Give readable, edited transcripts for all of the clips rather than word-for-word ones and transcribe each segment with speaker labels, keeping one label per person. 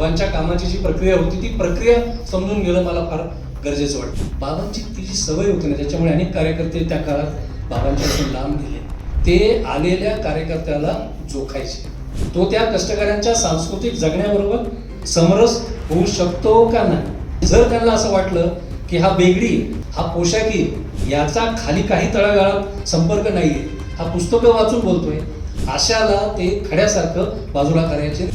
Speaker 1: बाबांच्या कामाची जी प्रक्रिया होती ती प्रक्रिया समजून घेणं मला फार गरजेचं वाटतं. बाबांची ती जी सवय होती ना, त्याच्यामुळे अनेक कार्यकर्ते त्या काळात बाबांच्यापासून लांब गेले. ते आलेल्या कार्यकर्त्याला जोखायचे. तो त्या कष्टकऱ्यांच्या सांस्कृतिक जगण्याबरोबर समरस होऊ शकतो का नाही. जर त्यांना असं वाटलं की हा बेगडी, हा पोशाखी, याचा खाली काही तळागाळात संपर्क नाहीये, हा पुस्तकं वाचून बोलतोय, अशाला ते खड्यासारखं बाजूला करायचे.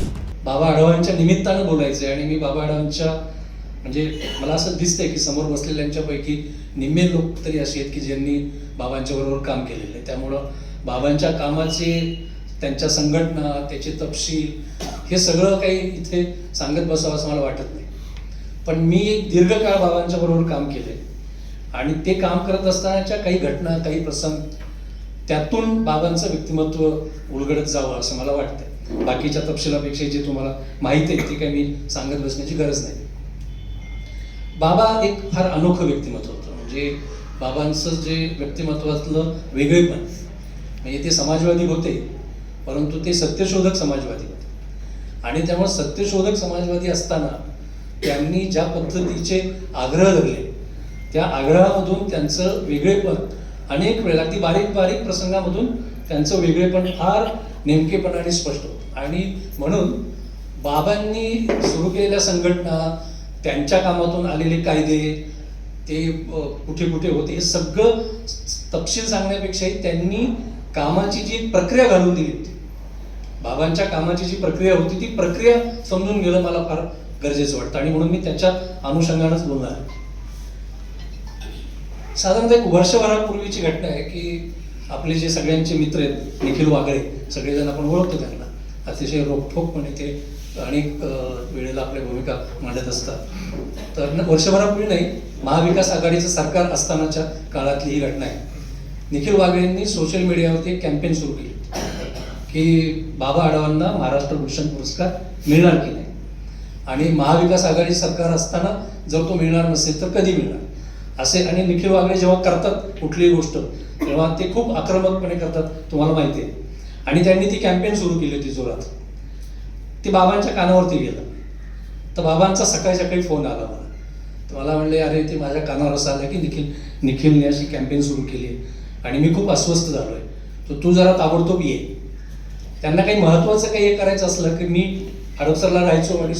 Speaker 1: बाबा आढावांच्या निमित्तानं बोलायचे. आणि मी बाबा आढावांच्या म्हणजे मला असं दिसतंय की समोर बसलेल्यांच्यापैकी निम्मे लोक तरी असे आहेत की ज्यांनी बाबांच्या बरोबर काम केलेलं आहे. त्यामुळं बाबांच्या कामाचे, त्यांच्या संघटना, त्याचे तपशील हे सगळं काही इथे सांगत बसावं असं मला वाटत नाही. पण मी दीर्घकाळ बाबांच्या बरोबर काम केले आणि ते काम करत असतानाच्या काही घटना, काही प्रसंग, त्यातून बाबांचं व्यक्तिमत्व उलगडत जावं असं मला वाटतंय. बाकीच्या तपशिलापेक्षा जे तुम्हाला माहिती आहे ते काही मी सांगत बसण्याची गरज नाही. बाबा एक फार अनोखं व्यक्तिमत्व होतं. म्हणजे बाबांचं जे व्यक्तिमत्वातलं वेगळेपण, म्हणजे ते समाजवादी होते परंतु ते सत्यशोधक समाजवादी होते. आणि त्यामुळे सत्यशोधक समाजवादी असताना त्यांनी ज्या पद्धतीचे आग्रह धरले त्या आग्रहामधून त्यांचं वेगळेपण अनेक वेळा, अगदी बारीक बारीक प्रसंगामधून त्यांचं वेगळेपण फार नेमकेपणाने स्पष्ट होतं. आणि म्हणून बाबांनी सुरू केलेल्या संघटना, त्यांच्या कामातून आलेले कायदे, ते कुठे कुठे होते, हे सगळं तपशील सांगण्यापेक्षाही त्यांनी कामाची जी प्रक्रिया घालून दिली होती, बाबांच्या कामाची जी प्रक्रिया होती ती प्रक्रिया समजून घेणं मला फार गरजेचं वाटतं. आणि म्हणून मी त्याच्या अनुषंगानंच बोलणार आहे. साधारणतः एक वर्षभरापूर्वीची घटना आहे की आपले जे सगळ्यांचे मित्र आहेत निखिल वागळे, सगळेजण आपण ओळखतो त्यांना, अतिशय रोखठोकपणे ते अनेक वेळेला आपल्या भूमिका मांडत असतात. तर वर्षभरापूर्वी नाही, महाविकास आघाडीचं सरकार असतानाच्या काळातली ही घटना आहे. निखिल वागळेंनी सोशल मीडियावरती एक कॅम्पेन सुरू केली की बाबा आढावांना महाराष्ट्र भूषण पुरस्कार मिळणार की नाही, आणि महाविकास आघाडी सरकार असताना जर तो मिळणार नसेल तर कधी मिळणार असे. आणि निखिल वागळे जेव्हा करतात कुठलीही गोष्ट तेव्हा ते खूप आक्रमकपणे करतात, तुम्हाला माहिती आहे. आणि त्यांनी ती कॅम्पेन सुरू केली होती जोरात. ते बाबांच्या कानावरती गेलं. तर बाबांचा सकाळी सकाळी फोन आला मला. तर मला म्हणले, अरे ते माझ्या कानावर असं आलं की निखिलने अशी कॅम्पेन सुरू केली आहे आणि मी खूप अस्वस्थ झालो आहे, तर तू जरा ताबडतोब ये. त्यांना काही महत्त्वाचं काही हे करायचं असलं की मी हडपसरला राहायचो आणि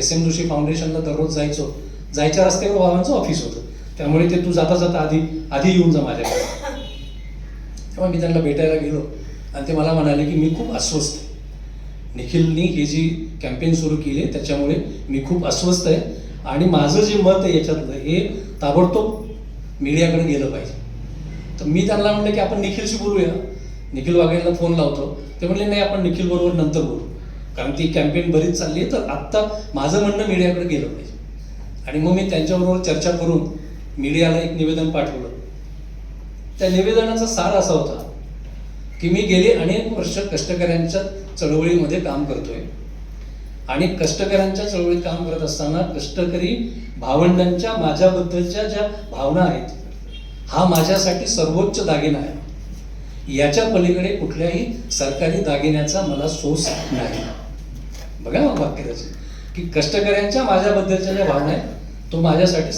Speaker 1: SM जोशी फाउंडेशनला दररोज जायचो. जायच्या रस्त्यावर बाबांचं ऑफिस होतं, त्यामुळे ते तू जाता जाता आधी येऊन जा माझ्याकडे. तेव्हा मी त्यांना भेटायला गेलो आणि ते मला म्हणाले की मी खूप अस्वस्थ आहे. निखिलनी ही जी कॅम्पेन सुरू केली आहे त्याच्यामुळे मी खूप अस्वस्थ आहे आणि माझं जे मत आहे याच्यातलं हे ताबडतोब मीडियाकडे गेलं पाहिजे. तर मी त्यांना म्हणलं की आपण निखिलशी बोलूया. निखिल वागळेंना फोन लावतो. ते म्हणले नाही, आपण निखिल बरोबर नंतर बोलू, कारण ती कॅम्पेन बरीच चालली आहे, तर आत्ता माझं म्हणणं मीडियाकडे गेलं पाहिजे. आणि मग मी त्यांच्याबरोबर चर्चा करून मीडियाला एक निवेदन पाठवलं. त्या निवेदनाचा सार असा होता की मी गेली अनेक वर्ष कष्टकऱ्यांच्या चळवळीमध्ये काम करतोय आणि कष्टकऱ्यांच्या चळवळीत काम करत असताना कष्टकरी भावंडांच्या माझ्याबद्दलच्या ज्या भावना आहेत हा माझ्यासाठी सर्वोच्च दागिना आहे. याच्या पलीकडे कुठल्याही सरकारी दागिन्याचा मला सोस नाही. बघा मग वाक्य त्याचे की कष्टकऱ्यांच्या माझ्याबद्दलच्या ज्या भावना आहेत तो माझ्यासाठी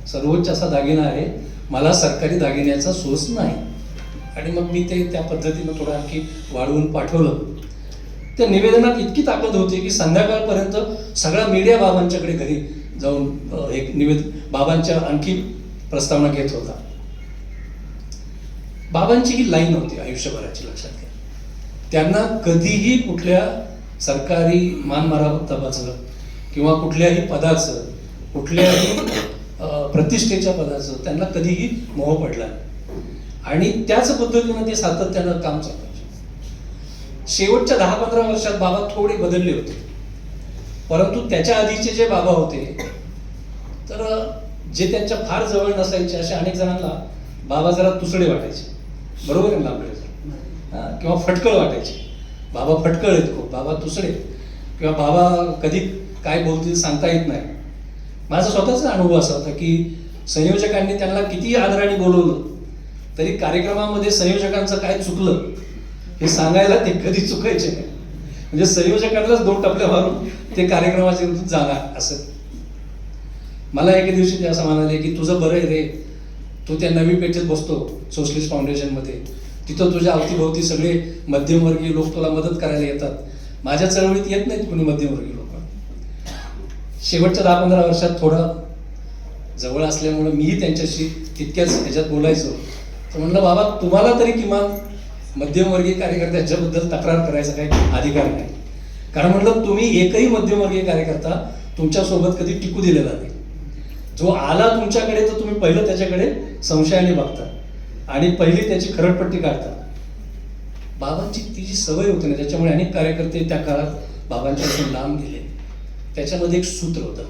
Speaker 1: सर्वोच्च असा दागिना आहे, मला सरकारी दागिन्याचा सोस नाही. आणि मग मी ते त्या पद्धतीनं थोडं आणखी वाढवून पाठवलं. त्या निवेदनात इतकी ताकद होती की संध्याकाळपर्यंत सगळा मीडिया बाबांच्याकडे घरी जाऊन एक बाबांच्या आणखी प्रस्तावना घेत होता. बाबांची ही लाईन होती आयुष्यभराची, लक्षात घ्या. त्यांना कधीही कुठल्या सरकारी मानमरामताचं किंवा कुठल्याही पदाचं, कुठल्याही प्रतिष्ठेच्या पदाचं त्यांना कधीही मोह पडला नाही. आणि त्याच पद्धतीनं ते सातत्यानं काम चालवायचे. शेवटच्या 10-15 वर्षात बाबा थोडे बदलले होते, परंतु त्याच्या आधीचे जे बाबा होते तर जे त्यांच्या फार जवळ नसायचे अशा अनेक जणांना बाबा जरा तुसडे वाटायचे, बरोबर आहे ना आपल्याला, किंवा फटकळ वाटायचे. बाबा फटकळ आहेत खूप, बाबा तुसडे, किंवा बाबा कधी काय बोलतील सांगता येत नाही. माझा स्वतःचा अनुभव असा होता की संयोजकांनी त्यांना किती आदराने बोलवलं तरी कार्यक्रमामध्ये संयोजकांचं काय चुकलं हे सांगायला ते कधी चुकायचे नाही. म्हणजे संयोजकांनाच 2 टपल्या मारून ते कार्यक्रमाच्या विरुद्ध जाणार असं. मला एके दिवशी ते असं म्हणाले की तुझं बरं आहे रे, तू त्या नवी पेठेत बसतो सोशलिस्ट फाउंडेशनमध्ये, तिथं तुझ्या अवतीभोवती सगळे मध्यमवर्गीय लोक तुला मदत करायला येतात, माझ्या चळवळीत येत नाहीत कुणी मध्यमवर्गीय लोक. शेवटच्या 10-15 वर्षात थोडं जवळ असल्यामुळे मीही त्यांच्याशी तितक्याच ह्याच्यात बोलायचो. तर म्हणलं बाबा तुम्हाला तरी किमान मध्यमवर्गीय कार्यकर्त्यांच्याबद्दल तक्रार करायचा काही अधिकार नाही, कारण म्हणलं तुम्ही एकही मध्यमवर्गीय कार्यकर्ता तुमच्यासोबत कधी टिकू दिलेला नाही. जो आला तुमच्याकडे तर तुम्ही पहिलं त्याच्याकडे संशयाने बघता आणि पहिली त्याची खरडपट्टी काढता. बाबांची ती जी सवय होती ना, त्याच्यामुळे अनेक कार्यकर्ते त्या काळात बाबांच्यापासून लांब गेले. त्याच्यामध्ये एक सूत्र होतं,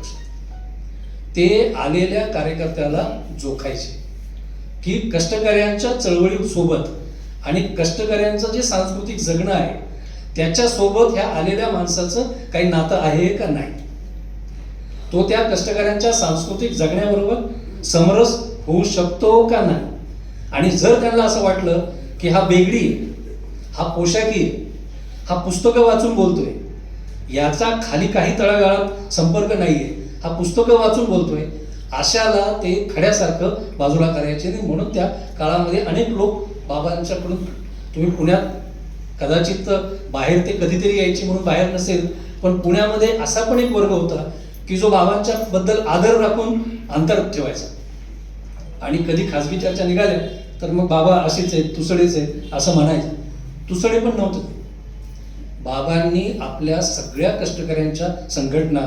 Speaker 1: ते आलेल्या कार्यकर्त्याला जोखायचे की कष्टकऱ्यांच्या चळवळीसोबत आणि कष्टकऱ्यांचं जे सांस्कृतिक जगणं आहे त्याच्यासोबत ह्या आलेल्या माणसाचं काही नातं आहे का नाही, तो त्या कष्टकऱ्यांच्या सांस्कृतिक जगण्याबरोबर समरस होऊ शकतो का नाही. आणि जर त्यांना असं वाटलं की हा बेगडी, हा पोशाखी, हा पुस्तकं वाचून बोलतोय, याचा खाली काही तळागाळात संपर्क नाहीये, हा पुस्तकं वाचून बोलतोय, अशाला ते खड्यासारखं बाजूला करायचे नाही. म्हणून त्या काळामध्ये अनेक लोक बाबांच्याकडून, तुम्ही पुण्यात कदाचित बाहेर ते कधीतरी यायची म्हणून बाहेर नसेल, पण पुण्यामध्ये असा पण एक वर्ग होता की जो बाबांच्या बद्दल आदर राखून अंतर ठेवायचा आणि कधी खाजगी चर्चा निघाल्या तर मग बाबा असेच आहेत, तुसडेच आहेत असं म्हणायचं. तुसडे पण नव्हतं. बाबांनी आपल्या सगळ्या कष्टकऱ्यांच्या संघटना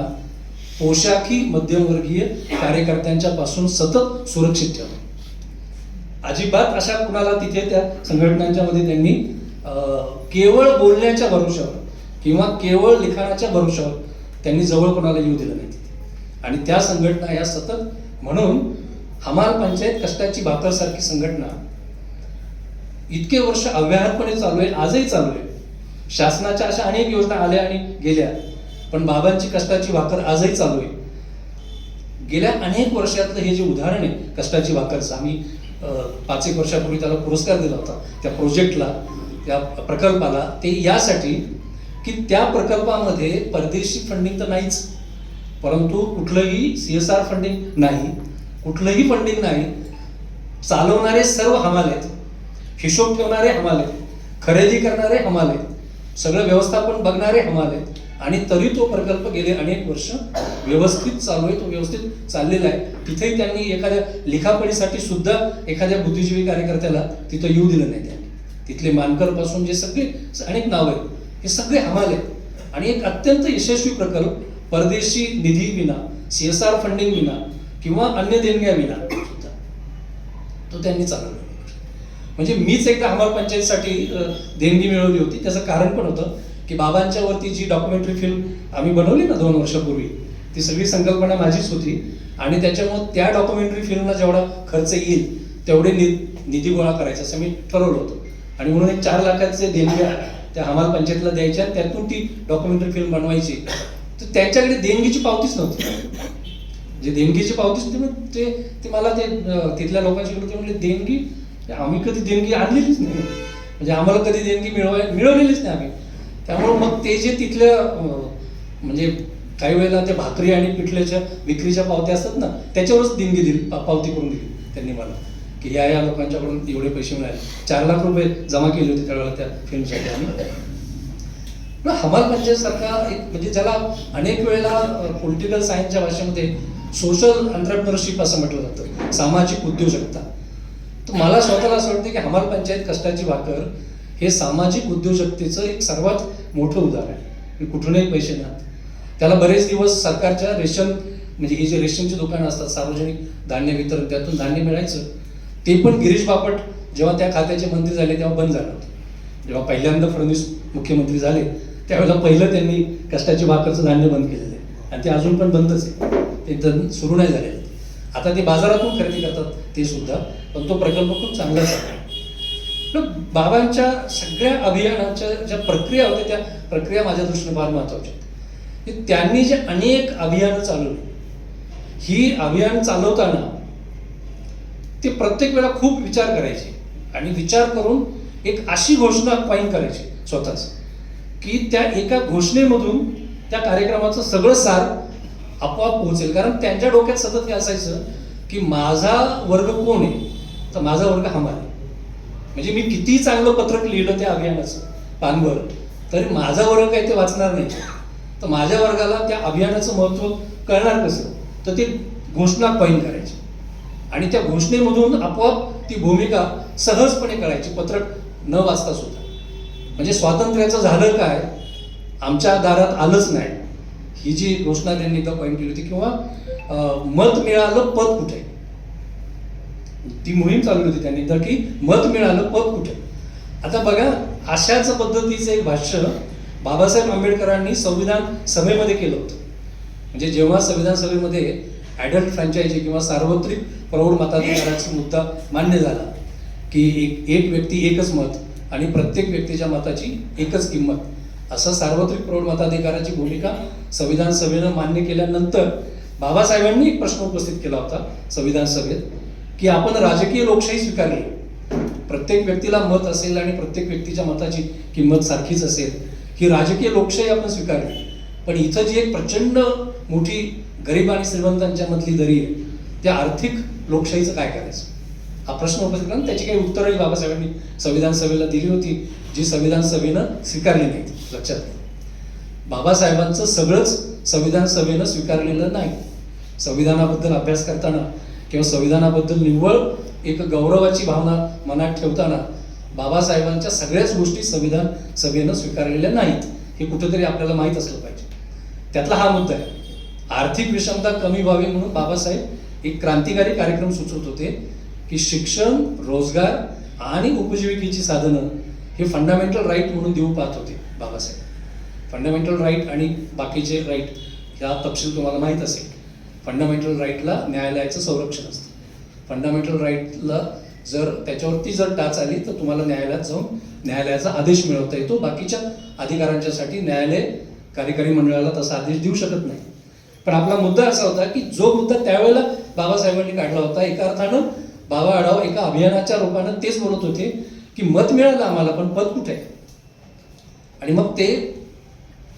Speaker 1: पोशाखी मध्यमवर्गीय कार्यकर्त्यांच्या पासून सतत सुरक्षित ठेवल्या. अजिबात अशा कुणाला तिथे त्या संघटनांच्या मध्ये त्यांनी केवळ बोलण्याच्या भरोशावर किंवा केवळ लिखाणाच्या भरोशावर त्यांनी जवळ कोणाला येऊ दिलं नाही. आणि त्या संघटना या सतत, म्हणून हमाल पंचायत कष्टाची भाकर सारखी संघटना इतके वर्ष अव्याहतपणे चालू आहे, आजही चालू आहे. शासनाच्या अशा अनेक योजना आल्या आणि गेल्या, पण बाबांची कष्टाची भाकर आजही चालू आहे. गेल्या अनेक वर्षातलं हे जे उदाहरण आहे कष्टाची भाकरचं, आम्ही 5 एक वर्षापूर्वी त्याला पुरस्कार दिला होता त्या प्रोजेक्टला, त्या प्रकल्पाला. ते यासाठी की त्या प्रकल्पामध्ये परदेशी फंडिंग तर नाहीच, परंतु कुठलंही CSR फंडिंग नाही, कुठलंही फंडिंग नाही. चालवणारे सर्व हमाल आहेत, हिशोब ठेवणारे हमाल आहेत, खरेदी करणारे हमाल आहेत, सगळं व्यवस्थापन बघणारे हमाल आहेत. आणि तरी तो प्रकल्प गेले अनेक वर्ष व्यवस्थित चालू आहे, तो व्यवस्थित चाललेला आहे. तिथेही त्यांनी एखाद्या लिखापडीसाठी सुद्धा एखाद्या बुद्धिजीवी कार्यकर्त्याला तिथं येऊ दिलं नाही. त्यांनी तिथले मानकर पासून जे सगळे अनेक नाव आहेत हे सगळे हमाल आहेत. आणि एक अत्यंत यशस्वी प्रकल्प परदेशी निधी विना, CSR फंडिंग विना किंवा अन्य देणग्या विना सुद्धा तो त्यांनी चालवला. म्हणजे मीच एकदा हमाल पंचायतीसाठी देणगी मिळवली होती. त्याचं कारण पण होतं की बाबांच्या वरती जी डॉक्युमेंटरी फिल्म आम्ही बनवली ना 2 वर्षापूर्वी, ती सगळी संकल्पना माझीच होती. आणि त्याच्यामुळे त्या डॉक्युमेंटरी फिल्मला जेवढा खर्च येईल तेवढे निधी गोळा करायचा असं मी ठरवलं होतं. आणि म्हणून एक 4 लाखाचे देणग्या त्या हमाल पंचायतीला द्यायच्या, त्यातून ती डॉक्युमेंटरी फिल्म बनवायची. तर त्यांच्याकडे देणगीची पावतीच नव्हती. जे देणगीची पावतीच होती ते मला ते तिथल्या लोकांशी ते म्हणले देणगी, आम्ही कधी देणगी आणलेलीच नाही, म्हणजे आम्हाला कधी देणगी मिळवलेलीच नाही आम्ही. त्यामुळे मग ते जे तिथल्या म्हणजे काही वेळेला ते भाकरी आणि पिठल्याच्या विक्रीच्या पावत्या असतात ना, त्याच्यावरच देणगी दिली, पावती करून दिली त्यांनी मला की या लोकांच्याकडून एवढे पैसे मिळाले. 4 लाख रुपये जमा केले होते त्यावेळेला त्या फिल्मसाठी आम्ही. हमाल पंचायत सारखा एक, म्हणजे ज्याला अनेक वेळेला पॉलिटिकल सायन्सच्या भाषेमध्ये सोशल एंटरप्रेन्योरशिप असं म्हटलं जातं, सामाजिक उद्योजकता. तर मला स्वतःला असं वाटतं की हमाल पंचायत कष्टाची भाकर हे सामाजिक उद्योजकतेचं एक सर्वात मोठं उदाहरण आहे. कुठूनही पैसे नाहीत. त्याला बरेच दिवस सरकारच्या रेशन, म्हणजे हे जे रेशनची दुकानं असतात, सार्वजनिक धान्य वितरण, त्यातून धान्य मिळायचं. ते पण गिरीश बापट जेव्हा त्या खात्याचे मंत्री झाले तेव्हा बंद झालं होतं. जेव्हा पहिल्यांदा फडणवीस मुख्यमंत्री झाले त्यावेळेला पहिलं त्यांनी कष्टाची भाकरचं धान्य बंद केलेलं आहे आणि ते अजून पण बंदच आहे, ते सुरू नाही झालेलं. आता ते बाजारातून खरेदी करतात ते सुद्धा, पण तो प्रकल्प खूप चांगलाच आहे. बाबांच्या सगळ्या अभियानाच्या ज्या प्रक्रिया होत्या त्या प्रक्रिया माझ्या दृष्टीने फार महत्वाच्या आहेत. त्यांनी जे अनेक अभियानं चालवली, ही अभियान चालवताना ते प्रत्येक वेळा खूप विचार करायचे आणि विचार करून एक अशी घोषणा कॉइन करायची स्वतःच की त्या एका घोषणेमधून त्या कार्यक्रमाचं सगळं सार आपोआप पोहोचेल. कारण त्यांच्या डोक्यात सतत हे असायचं की माझा वर्ग कोण आहे, तर माझा वर्ग हमाल आहे. म्हणजे मी किती चांगलं पत्रक लिहिलं त्या अभियानाचं पानवर, तरी माझा वर्ग काही ते वाचणार नाही. तर माझ्या वर्गाला त्या अभियानाचं महत्त्व कळणार कसं, तर ते घोषणा कॉइन करायची आणि त्या घोषणेमधून आपोआप ती भूमिका सहजपणे कळायची, पत्रक न वाचता सुद्धा. म्हणजे स्वातंत्र्याचं झालं काय, आमच्या दारात आलंच नाही, ही जी घोषणा त्यांनी एकदा कॉइन केली होती. किंवा मत मिळालं पद कुठे, ती मोहीम चालवली होती त्यांनी एकदा की मत मिळालं पद कुठे. आता बघा, अशाच पद्धतीचं एक भाष्य बाबासाहेब आंबेडकरांनी संविधान सभेमध्ये केलं होतं. म्हणजे जेव्हा संविधान सभेमध्ये ॲडल्ट फ्रँचायझी किंवा सार्वत्रिक प्रौढ मताधिकाराचा मुद्दा मान्य झाला की एक व्यक्ती एकच मत आणि प्रत्येक व्यक्तीच्या मताची एकच किंमत, असं सार्वत्रिक प्रौढ मताधिकाराची भूमिका संविधान सभेनं मान्य केल्यानंतर बाबासाहेबांनी एक प्रश्न उपस्थित केला होता संविधान सभेत की आपण राजकीय लोकशाही स्वीकारली, प्रत्येक व्यक्तीला मत असेल आणि प्रत्येक व्यक्तीच्या मताची किंमत सारखीच असेल, ही राजकीय लोकशाही आपण स्वीकारली, पण इथं जी एक प्रचंड मोठी गरीब आणि श्रीमंतांच्या मधली दरी आहे, त्या आर्थिक लोकशाहीचं काय करायचं, हा प्रश्न उपस्थित करून त्याची काही उत्तरही बाबासाहेबांनी संविधान सभेला दिली होती, जी संविधान सभेनं स्वीकारली नाहीत. लक्षात घ्या, बाबासाहेबांचं सगळंच संविधान सभेनं स्वीकारलेलं नाही. संविधानाबद्दल अभ्यास करताना किंवा संविधानाबद्दल निव्वळ एक गौरवाची भावना मनात ठेवताना बाबासाहेबांच्या सगळ्याच गोष्टी संविधान सभेनं स्वीकारलेल्या नाहीत, हे कुठेतरी आपल्याला माहीत असलं पाहिजे. त्यातला हा मुद्दा आहे. आर्थिक विषमता कमी व्हावी म्हणून बाबासाहेब एक क्रांतिकारी कार्यक्रम सुचवत होते की शिक्षण, रोजगार आणि उपजीविकेची साधनं हे फंडामेंटल राईट म्हणून देऊ पाहत होते बाबासाहेब. फंडामेंटल राईट आणि बाकीचे राईट ह्या तपशील तुम्हाला माहीत असेल. फंडामेंटल राईटला न्यायालयाचं संरक्षण असतं. फंडामेंटल राईटला जर त्याच्यावरती जर टाच आली तर तुम्हाला न्यायालयात जाऊन न्यायालयाचा आदेश मिळवता येतो. बाकीच्या अधिकारांच्यासाठी न्यायालय कार्यकारी मंडळाला तसा आदेश देऊ शकत नाही. पण आपला मुद्दा असा होता की जो मुद्दा त्यावेळेला बाबासाहेबांनी काढला होता, एका अर्थानं बाबा आढाव एका अभियानाच्या रूपानं तेच बोलत होते की मत मिळालं आम्हाला पण पद कुठे आहे. आणि मग ते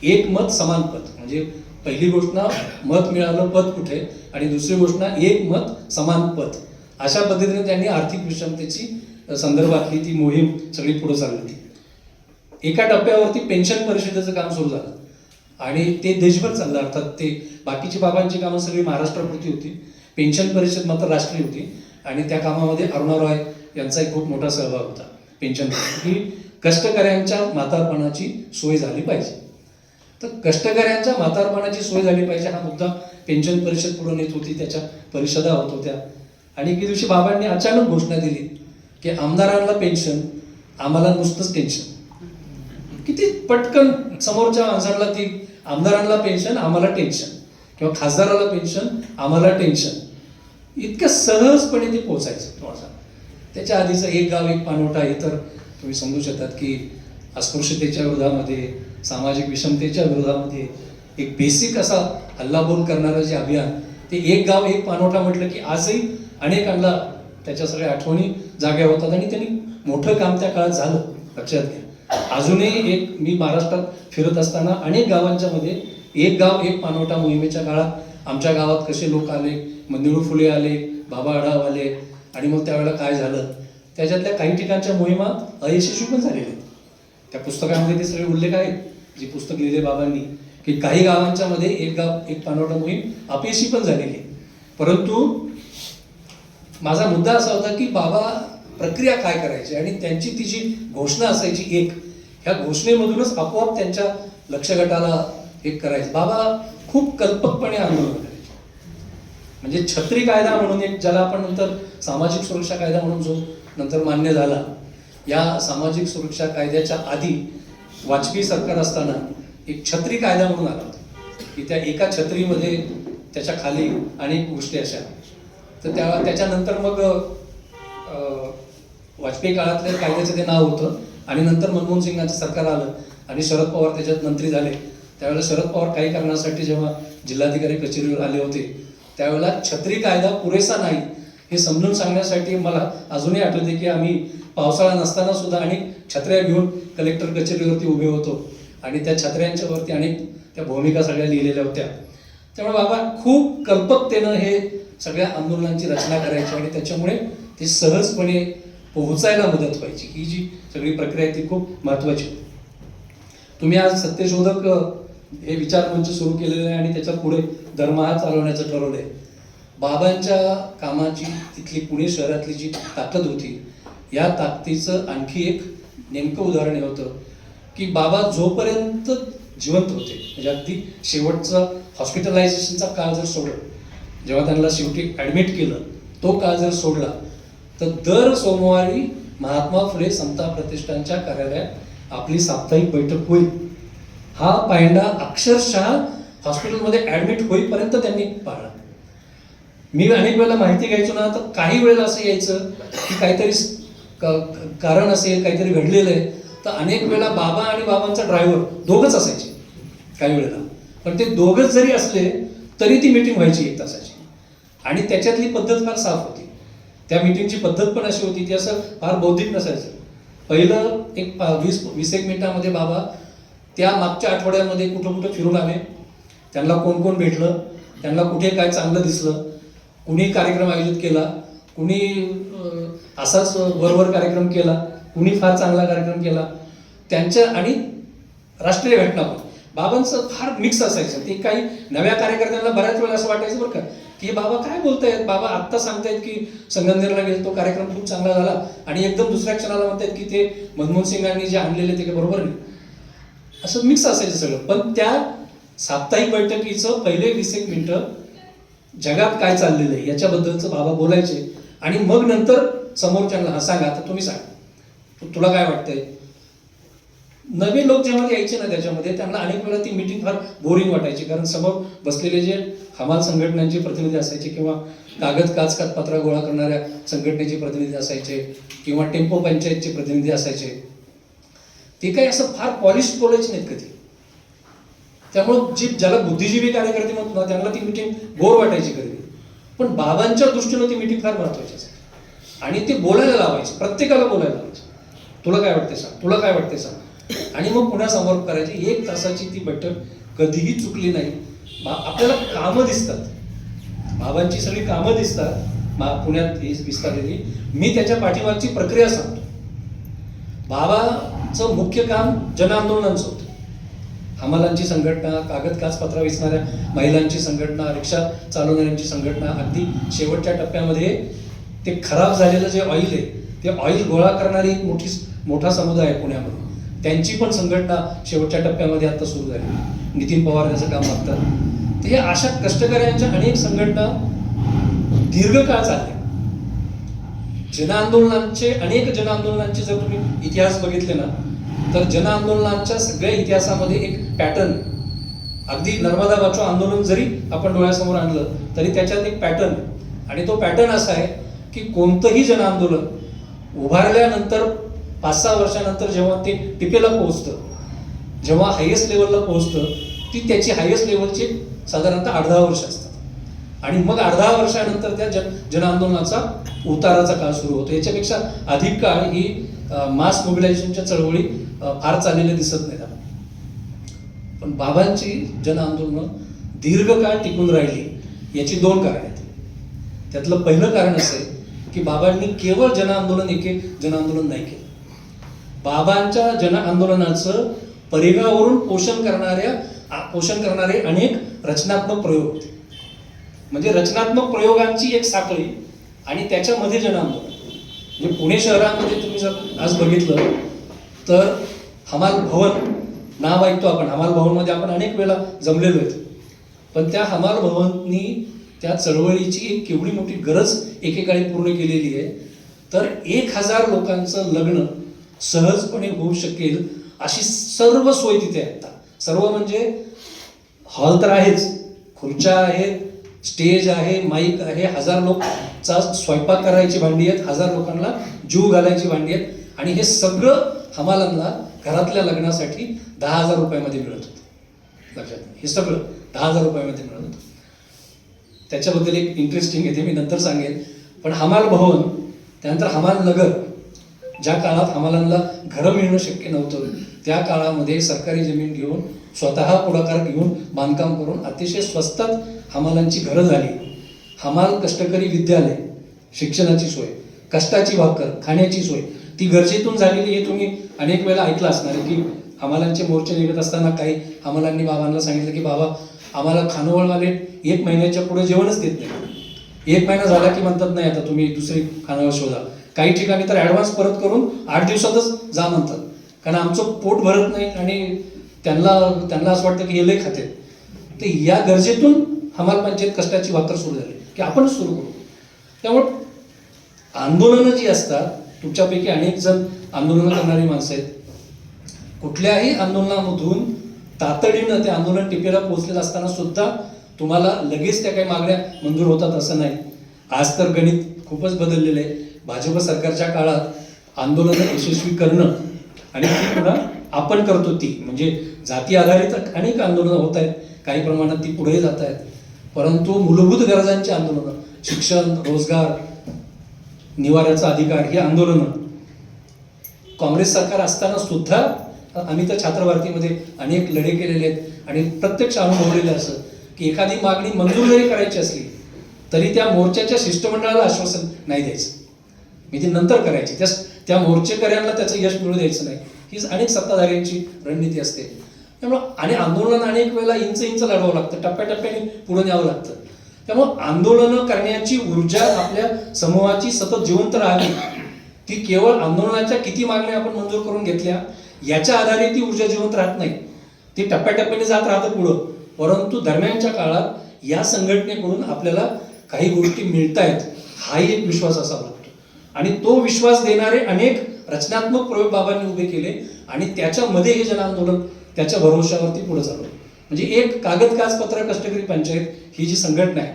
Speaker 1: एक मत समान पद, म्हणजे पहिली घोषणा मत मिळालं पद कुठे आणि दुसरी घोषणा एक मत समान पद, अशा पद्धतीने त्यांनी आर्थिक विषमतेची संदर्भातली ती मोहीम सगळी पुढे चालली होती. एका टप्प्यावरती पेन्शन परिषदेचं काम सुरू झालं आणि ते देशभर चाललं. अर्थात ते बाकीची बाबांची कामं सगळी महाराष्ट्रापुरती होती, पेन्शन परिषद मात्र राष्ट्रीय होती. आणि त्या कामामध्ये अरुणा रॉय यांचा एक खूप मोठा सहभाग होता. पेन्शन ही कष्टकऱ्यांच्या म्हातारपणाची सोय झाली पाहिजे. तर कष्टकऱ्यांच्या म्हातारपणाची सोय झाली पाहिजे हा मुद्दा पेन्शन परिषद पुढे नेत होती, त्याच्या परिषदा होत होत्या. आणि एके दिवशी बाबांनी अचानक घोषणा दिली की आमदारांना पेन्शन, आम्हाला नुसतंच टेन्शन. किती पटकन समोरच्या माणसाला ती आमदारांना पेन्शन, आम्हाला टेन्शन, किंवा खासदाराला पेन्शन, आम्हाला टेन्शन, इतक्या सहजपणे ते पोचायचं तुम्हाला. त्याच्या आधीचं एक गाव एक पानवटा हे तर तुम्ही समजू शकतात की अस्पृश्यतेच्या विरोधामध्ये, सामाजिक विषमतेच्या विरोधामध्ये एक बेसिक असा हल्लाबोल करणारं जे अभियान, ते एक गाव एक पानवटा म्हटलं की आजही अनेकांना त्याच्या सगळ्या आठवणी जाग्या होतात आणि त्यांनी मोठं काम त्या काळात झालं. लक्षात घ्या, अजूनही एक मी महाराष्ट्रात फिरत असताना अनेक गावांच्या मध्ये एक गाव एक पानवटा मोहिमेच्या काळात आमच्या गावात कसे लोक आले, मंदिरू फुले आले, बाबा आढाव आले, आणि मग त्यावेळेला काय झालं, त्याच्यातल्या काही ठिकाणच्या मोहिमा अयशस्वी पण झालेल्या आहेत. त्या पुस्तकामध्ये ते सगळे उल्लेख आहेत, जे पुस्तक लिहिले बाबांनी, की काही गावांच्या मध्ये एक गाव एक पानवटा मोहीम अपयशी पण झालेली आहे. परंतु माझा मुद्दा असा होता की बाबा प्रक्रिया काय करायची आणि त्यांची ती जी घोषणा असायची एक, ह्या घोषणेमधूनच आपोआप त्यांच्या लक्ष गटाला एक करायचं. बाबा खूप कल्पकपणे आंदोलन करायचे. म्हणजे छत्री कायदा म्हणून एक, ज्याला आपण नंतर सामाजिक सुरक्षा कायदा म्हणून जो नंतर मान्य झाला, या सामाजिक सुरक्षा कायद्याच्या आधी वाजपेयी सरकार असताना एक छत्री कायदा म्हणून आला होता की त्या एका छत्रीमध्ये त्याच्या खाली अनेक गोष्टी अशा. तर त्याच्यानंतर मग वाजपेयी काळातल्या कायद्याचं ते नाव होतं आणि नंतर मनमोहन सिंगांचं सरकार आलं आणि शरद पवार त्याच्यात मंत्री झाले. त्यावेळेला शरद पवार काही कारणासाठी जेव्हा जिल्हाधिकारी कचेरीवर आले होते, त्यावेळेला छत्री कायदा पुरेसा नाही हे समजून सांगण्यासाठी मला अजूनही आठवते की आम्ही पावसाळा नसताना सुद्धा अनेक छत्र्या घेऊन कलेक्टर कचेरीवरती उभे होतो आणि त्या छत्र्यांच्या वरती अनेक त्या भूमिका सगळ्या लिहिलेल्या होत्या. त्यामुळे बाबा खूप कल्पकतेनं हे सगळ्या आंदोलनांची रचना करायची आणि त्याच्यामुळे ते सहजपणे पोहोचायला मदत व्हायची. ही जी सगळी प्रक्रिया आहे ती खूप महत्त्वाची होती. तुम्ही आज सत्यशोधक हे विचार मंच सुरू केलेलं आहे आणि त्याच्या पुढे दरमहा चालवण्याचं ठरवलंय. बाबांच्या कामाची तिथली पुणे शहरातली जी ताकद होती, या ताकदीचं आणखी एक नेमकं उदाहरण हे होतं की बाबा जोपर्यंत जिवंत होते, म्हणजे अगदी शेवटचा हॉस्पिटलायझेशनचा काळ जर सोडला, जेव्हा त्यांना शेवटी ॲडमिट केलं तो काळ जर सोडला, तर दर सोमवारी महात्मा फुले समता प्रतिष्ठानच्या कार्यालयात आपली साप्ताहिक बैठक होईल. हा पायंडा अक्षरशः हॉस्पिटलमध्ये ॲडमिट होईपर्यंत त्यांनी पाळला. मी अनेक वेळेला माहिती घ्यायचो ना, तर काही वेळेला असं यायचं की काहीतरी कारण असेल, काहीतरी घडलेलं आहे, तर अनेक वेळेला बाबा आणि बाबांचा ड्रायव्हर दोघंच असायचे काही वेळेला. पण ते दोघंच जरी असले तरी ती मीटिंग व्हायची 1 तासाची. आणि त्याच्यातली पद्धत फार साफ होती. त्या मीटिंगची पद्धत पण अशी होती, ती असं फार बौद्धिक नसायचं. पहिलं एक 20-एक मिनिटामध्ये बाबा त्या मागच्या आठवड्यामध्ये कुठं कुठं फिरून आले, त्यांना कोण कोण भेटलं, त्यांना कुठे काय चांगलं दिसलं, कुणी कार्यक्रम आयोजित केला, कुणी असाच वरवर कार्यक्रम केला, कुणी फार चांगला कार्यक्रम केला, त्यांच्या आणि राष्ट्रीय घटना पण. बाबांचं फार मिक्स असायचं. ते काही नव्या कार्यकर्त्यांना बऱ्याच वेळा असं वाटायचं बरं का की बाबा काय बोलतायत, बाबा आत्ता सांगतायत की संगमनेरला गेलो, तो कार्यक्रम खूप चांगला झाला, आणि एकदम दुसऱ्या क्षणाला म्हणतायत की ते मनमोहन सिंगांनी जे आणलेले ते बरोबर नाही. असं मिक्स असायचं सगळं. पण त्या साप्ताहिक बैठकीचं पहिले 20-एक मिनिटं जगात काय चाललेलं आहे याच्याबद्दलचं बाबा बोलायचे, आणि मग नंतर समोरच्यांना हा सांगा, आता तुम्ही सांगा तुला काय वाटतंय. नवे लोक जेव्हा यायचे ना त्याच्यामध्ये, त्यांना अनेक वेळा ती मीटिंग फार बोरिंग वाटायची, कारण समोर बसलेले जे हमाल संघटनांचे प्रतिनिधी असायचे, किंवा कागदपत्रा गोळा करणाऱ्या संघटनेचे प्रतिनिधी असायचे, किंवा टेम्पो पंचायतचे प्रतिनिधी असायचे, ते काही असं फार पॉलिश बोलायचे नाहीत कधी. त्यामुळं जी ज्याला बुद्धिजीवी कार्यकर्ते म्हणतो ना, त्यांना ती मीटिंग बोर वाटायची कधी. पण बाबांच्या दृष्टीनं ती मीटिंग फार महत्वाची असायची, आणि ते बोलायला लावायचे, प्रत्येकाला बोलायला लावायचे. तुला काय वाटते सांग, तुला काय वाटते सांग, आणि मग पुन्हा समोर करायची. 1 तासाची ती बैठक कधीही चुकली नाही. आपल्याला कामं दिसतात, बाबांची सगळी कामं दिसतात पुण्यात ही विस्तारलेली. मी त्याच्या पाठीमागची प्रक्रिया सांगतो. बाबाचं मुख्य काम जनआंदोलनांचं होतं. हमालांची संघटना, कागदपत्रा वेचणाऱ्या महिलांची संघटना, रिक्षा चालवणाऱ्यांची संघटना, अगदी शेवटच्या टप्प्यामध्ये ते खराब झालेलं जे ऑइल आहे, ते ऑइल गोळा करणारी मोठा समुदाय आहे पुण्यामध्ये, त्यांची पण संघटना शेवटच्या टप्प्यामध्ये आता सुरू झाली. नितीन पवार त्याचं काम बघतात. ते अशा कष्टकऱ्यांच्या अनेक संघटना दीर्घकाळ चालल्या. अनेक जनआंदोलनांचे जर तुम्ही इतिहास बघितले ना, तर जनआंदोलनांच्या सगळ्या इतिहासामध्ये एक पॅटर्न, अगदी नर्मदा बचाव आंदोलन जरी आपण डोळ्यासमोर आणलं तरी त्याच्यात एक पॅटर्न, आणि तो पॅटर्न असा आहे की कोणतंही जनआंदोलन उभारल्यानंतर 5-6 वर्षानंतर जेव्हा ते टिपेला पोहोचतं, जेव्हा हायेस्ट लेवलला पोहोचतं, ती त्याची हायेस्ट लेवलची साधारणतः 8-10 वर्ष असतात, आणि मग 8-10 वर्षानंतर त्या जनआंदोलनाचा उताराचा काळ सुरू होतो. याच्यापेक्षा अधिक काळ ही मास मोबिलायझेशनच्या चळवळी फार चाललेल्या दिसत नाहीत. पण बाबांची जनआंदोलनं दीर्घकाळ टिकून राहिली याची 2 कारण आहेत. त्यातलं पहिलं कारण असं आहे की बाबांनी केवळ जनआंदोलन जनआंदोलन नाही केलं. बाबांच्या जनआंदोलनाचं परिघावरून पोषण करणारे अनेक रचनात्मक प्रयोग होते. म्हणजे रचनात्मक प्रयोगांची एक साखळी, आणि त्याच्यामध्ये जनआंदोलन. म्हणजे पुणे शहरामध्ये तुम्ही जर आज बघितलं तर हमाल भवन नाव ऐकतो आपण. हमाल भवनमध्ये आपण अनेक वेळा जमलेलो आहेत. पण त्या हमाल भवननी त्या चळवळीची एक केवढी मोठी गरज एकेकाळी पूर्ण केलेली आहे. तर 1000 लोकांचं लग्न सहजपणे होऊ शकेल अशी सर्व सोय तिथे आहे. आता सर्व म्हणजे हॉल तर आहेच, खुर्च्या आहेत, स्टेज आहे, माईक आहे, 1000 लोकचा स्वयंपाक करायची भांडी आहेत, 1000 लोकांना जीव घालायची भांडी आहेत, आणि हे सगळं हमालांना घरातल्या लग्नासाठी 10,000 रुपयामध्ये मिळत होतं. लक्षात, हे सगळं 10,000 रुपयामध्ये मिळत होतं. त्याच्याबद्दल एक इंटरेस्टिंग आहे, ते मी नंतर सांगेन. पण हमाल भवन, त्यानंतर हमाल नगर, ज्या काळात हमालांना घरं मिळणं शक्य नव्हतं त्या काळामध्ये सरकारी जमीन घेऊन स्वतः पुढाकार घेऊन बांधकाम करून अतिशय स्वस्तात हमालांची घरं झाली. हमाल कष्टकरी विद्यालय, शिक्षणाची सोय, कष्टाची भाकर, खाण्याची सोय ती गरजेतून झालेली. हे तुम्ही अनेक वेळा ऐकलं असणार आहे की हमालांचे मोर्चे निघत असताना काही हमालांनी बाबांना सांगितलं की बाबा आम्हाला खानावळवाले 1 महिन्याच्या पुढे जेवणच देत नाही. 1 महिना झाला की म्हणतात नाही आता तुम्ही दुसरी खानावळ शोधा. काही ठिकाणी तर ॲडव्हान्स परत करून 8 दिवसातच जा म्हणतात, कारण आमचं पोट भरत नाही आणि त्यांना असं वाटतं की हे लय खाते. तर या गरजेतून हमाल पंचायत कष्टाची भाकर सुरू झाली की आपण सुरू करू. त्यामुळे आंदोलनं जी असतात, तुमच्यापैकी अनेक जण आंदोलनं करणारी माणसं आहेत. कुठल्याही आंदोलनामधून तातडीनं ते आंदोलन टिपेला पोहोचलेलं असताना सुद्धा तुम्हाला लगेच त्या काही मागण्या मंजूर होतात असं नाही. आज तर गणित खूपच बदललेलं आहे. भाजप सरकारच्या काळात आंदोलनं यशस्वी करणं आणि ती पुन्हा आपण करतो ती म्हणजे जाती आधारित अनेक आंदोलनं होत आहेत, काही प्रमाणात ती पुढे जात आहेत. परंतु मूलभूत गरजांची आंदोलनं, शिक्षण, रोजगार, निवाऱ्याचा अधिकार ही आंदोलनं काँग्रेस सरकार असताना सुद्धा आम्ही तर छात्र भारतीमध्ये अनेक लढे केलेले आहेत आणि प्रत्यक्ष अनुभवलेलं असं की एखादी मागणी मंजूर जरी करायची असली तरी त्या मोर्चाच्या शिष्टमंडळाला आश्वासन नाही द्यायचं, मी ती नंतर करायची. त्या मोर्चेकऱ्यांना त्याचं यश मिळू द्यायचं नाही. ही अनेक सत्ताधाऱ्यांची रणनीती असते. त्यामुळं आणि आंदोलन अनेक वेळेला इंच लढवावं लागतं, टप्प्याटप्प्याने पुढे न्यावं लागतं. त्यामुळं आंदोलनं करण्याची ऊर्जा आपल्या समूहाची सतत जिवंत राहावी. ती केवळ आंदोलनाच्या किती मागण्या आपण मंजूर करून घेतल्या याच्या आधारे ती ऊर्जा जिवंत राहत नाही, ती टप्प्याटप्प्याने जात राहतं पुढं. परंतु दरम्यानच्या काळात या संघटनेकडून आपल्याला काही गोष्टी मिळतायत हाही एक विश्वास असावा लागतो. आणि तो विश्वास देणारे अनेक रचनात्मक प्रयोग बाबांनी उभे केले आणि त्याच्यामध्ये हे जनआंदोलन त्याच्या भरोश्यावरती पुढे चालू. म्हणजे एक कागद कागदपत्र कष्टकरी पंचायत ही जी संघटना आहे,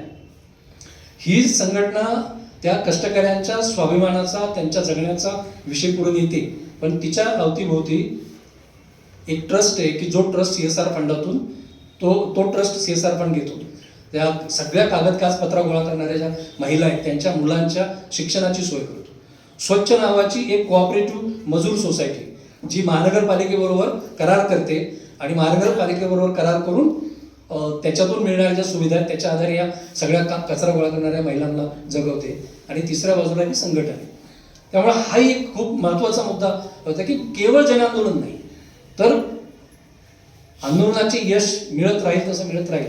Speaker 1: ही संघटना त्या कष्टकऱ्यांच्या स्वाभिमानाचा, त्यांच्या जगण्याचा विषय पुढे नेते. पण तिच्या अवतीभोवती एक ट्रस्ट आहे की जो ट्रस्ट CSR फंडातून तो ट्रस्ट CSR फंड घेतो. त्या सगळ्या कागद कागदपत्रा गोळा करणाऱ्या ज्या महिला आहेत त्यांच्या मुलांच्या शिक्षणाची सोय करतो. स्वच्छ नावाची एक कोऑपरेटिव्ह मजूर सोसायटी जी महानगरपालिकेबरोबर करार करते आणि महानगरपालिकेबरोबर करार करून त्याच्यातून मिळणाऱ्या ज्या सुविधा आहेत त्याच्या आधारे या सगळ्या कचरा गोळा करणाऱ्या महिलांना जगवते. आणि तिसऱ्या बाजूला ही संघटना आहे. त्यामुळे हा एक खूप महत्त्वाचा मुद्दा होता की केवळ जनआंदोलन नाही तर आंदोलनाचे यश मिळत राहील तसं मिळत राहील.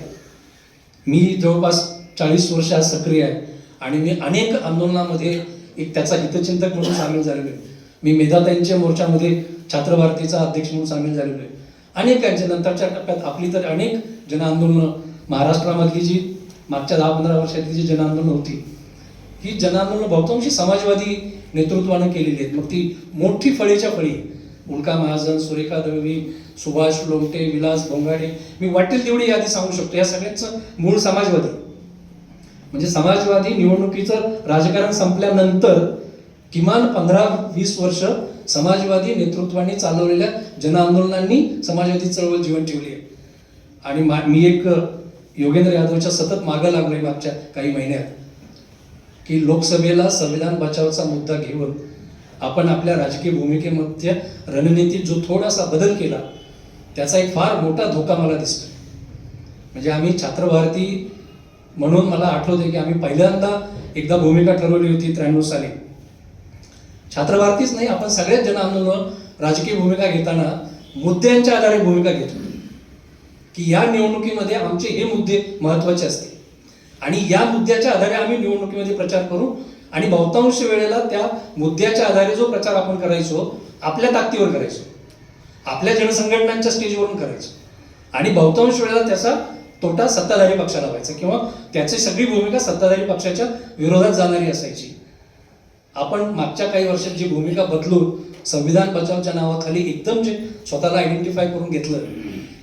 Speaker 1: मी जवळपास 40 वर्ष आज सक्रिय आहे आणि मी अनेक आंदोलनामध्ये एक त्याचा हितचिंतक म्हणून सामील झालेलो आहे. मी मेधाताईंच्या मोर्चामध्ये छात्र भारतीचा अध्यक्ष म्हणून सामील झालेलो आहे. अनेकांच्या नंतरच्या टप्प्यात आपली तर अनेक जनआंदोलनं महाराष्ट्रामधली जी मागच्या 10-15 वर्षातली जी जनआंदोलनं होती ही जनआंदोलनं बहुतांशी समाजवादी नेतृत्वानं केलेली आहेत. मग ती मोठी फळीच्या फळी उल्का महाजन, सुरेखा दळवी, सुभाष लोमटे, विलास भोंगाडे, मी वाटेल तेवढी यादी सांगू शकतो. या सगळ्यांचं मूळ समाजवादी. म्हणजे समाजवादी निवडणुकीचं राजकारण संपल्यानंतर किमान 15-20 वर्ष समाजवादी नेतृत्वाने चालवलेल्या जनआंदोलनांनी समाजवादी चळवळ जीवन ठेवली आहे. आणि मी एक योगेंद्र यादवच्या सतत मागं लागलोय मागच्या काही महिन्यात की लोकसभेला संविधान बचावचा मुद्दा घेऊन आपण आपल्या राजकीय भूमिकेमध्ये रणनीतीत जो थोडासा बदल केला त्याचा एक फार मोठा धोका मला दिसतो. म्हणजे आम्ही छात्र भारती म्हणून मला आठवते की आम्ही पहिल्यांदा एकदा भूमिका ठरवली होती 93 साली. छात्र भारतीच नाही, आपण सगळ्याच जनआंदोलन राजकीय भूमिका घेताना मुद्द्यांच्या आधारे भूमिका घेतो की या निवडणुकीमध्ये आमचे हे मुद्दे महत्त्वाचे असतील आणि या मुद्द्याच्या आधारे आम्ही निवडणुकीमध्ये प्रचार करू. आणि बहुतांश वेळेला त्या मुद्द्याच्या आधारे जो प्रचार आपण करायचो आपल्या ताकदीवर करायचो, आपल्या जनसंघटनांच्या स्टेजवरून करायचो आणि बहुतांश वेळेला त्याचा तोटा सत्ताधारी पक्षाला व्हायचा किंवा त्याची सगळी भूमिका सत्ताधारी पक्षाच्या विरोधात जाणारी असायची. आपण मागच्या काही वर्षात जी भूमिका बदलून संविधान बचावच्या नावाखाली एकदम जे स्वतःला आयडेंटिफाय करून घेतलं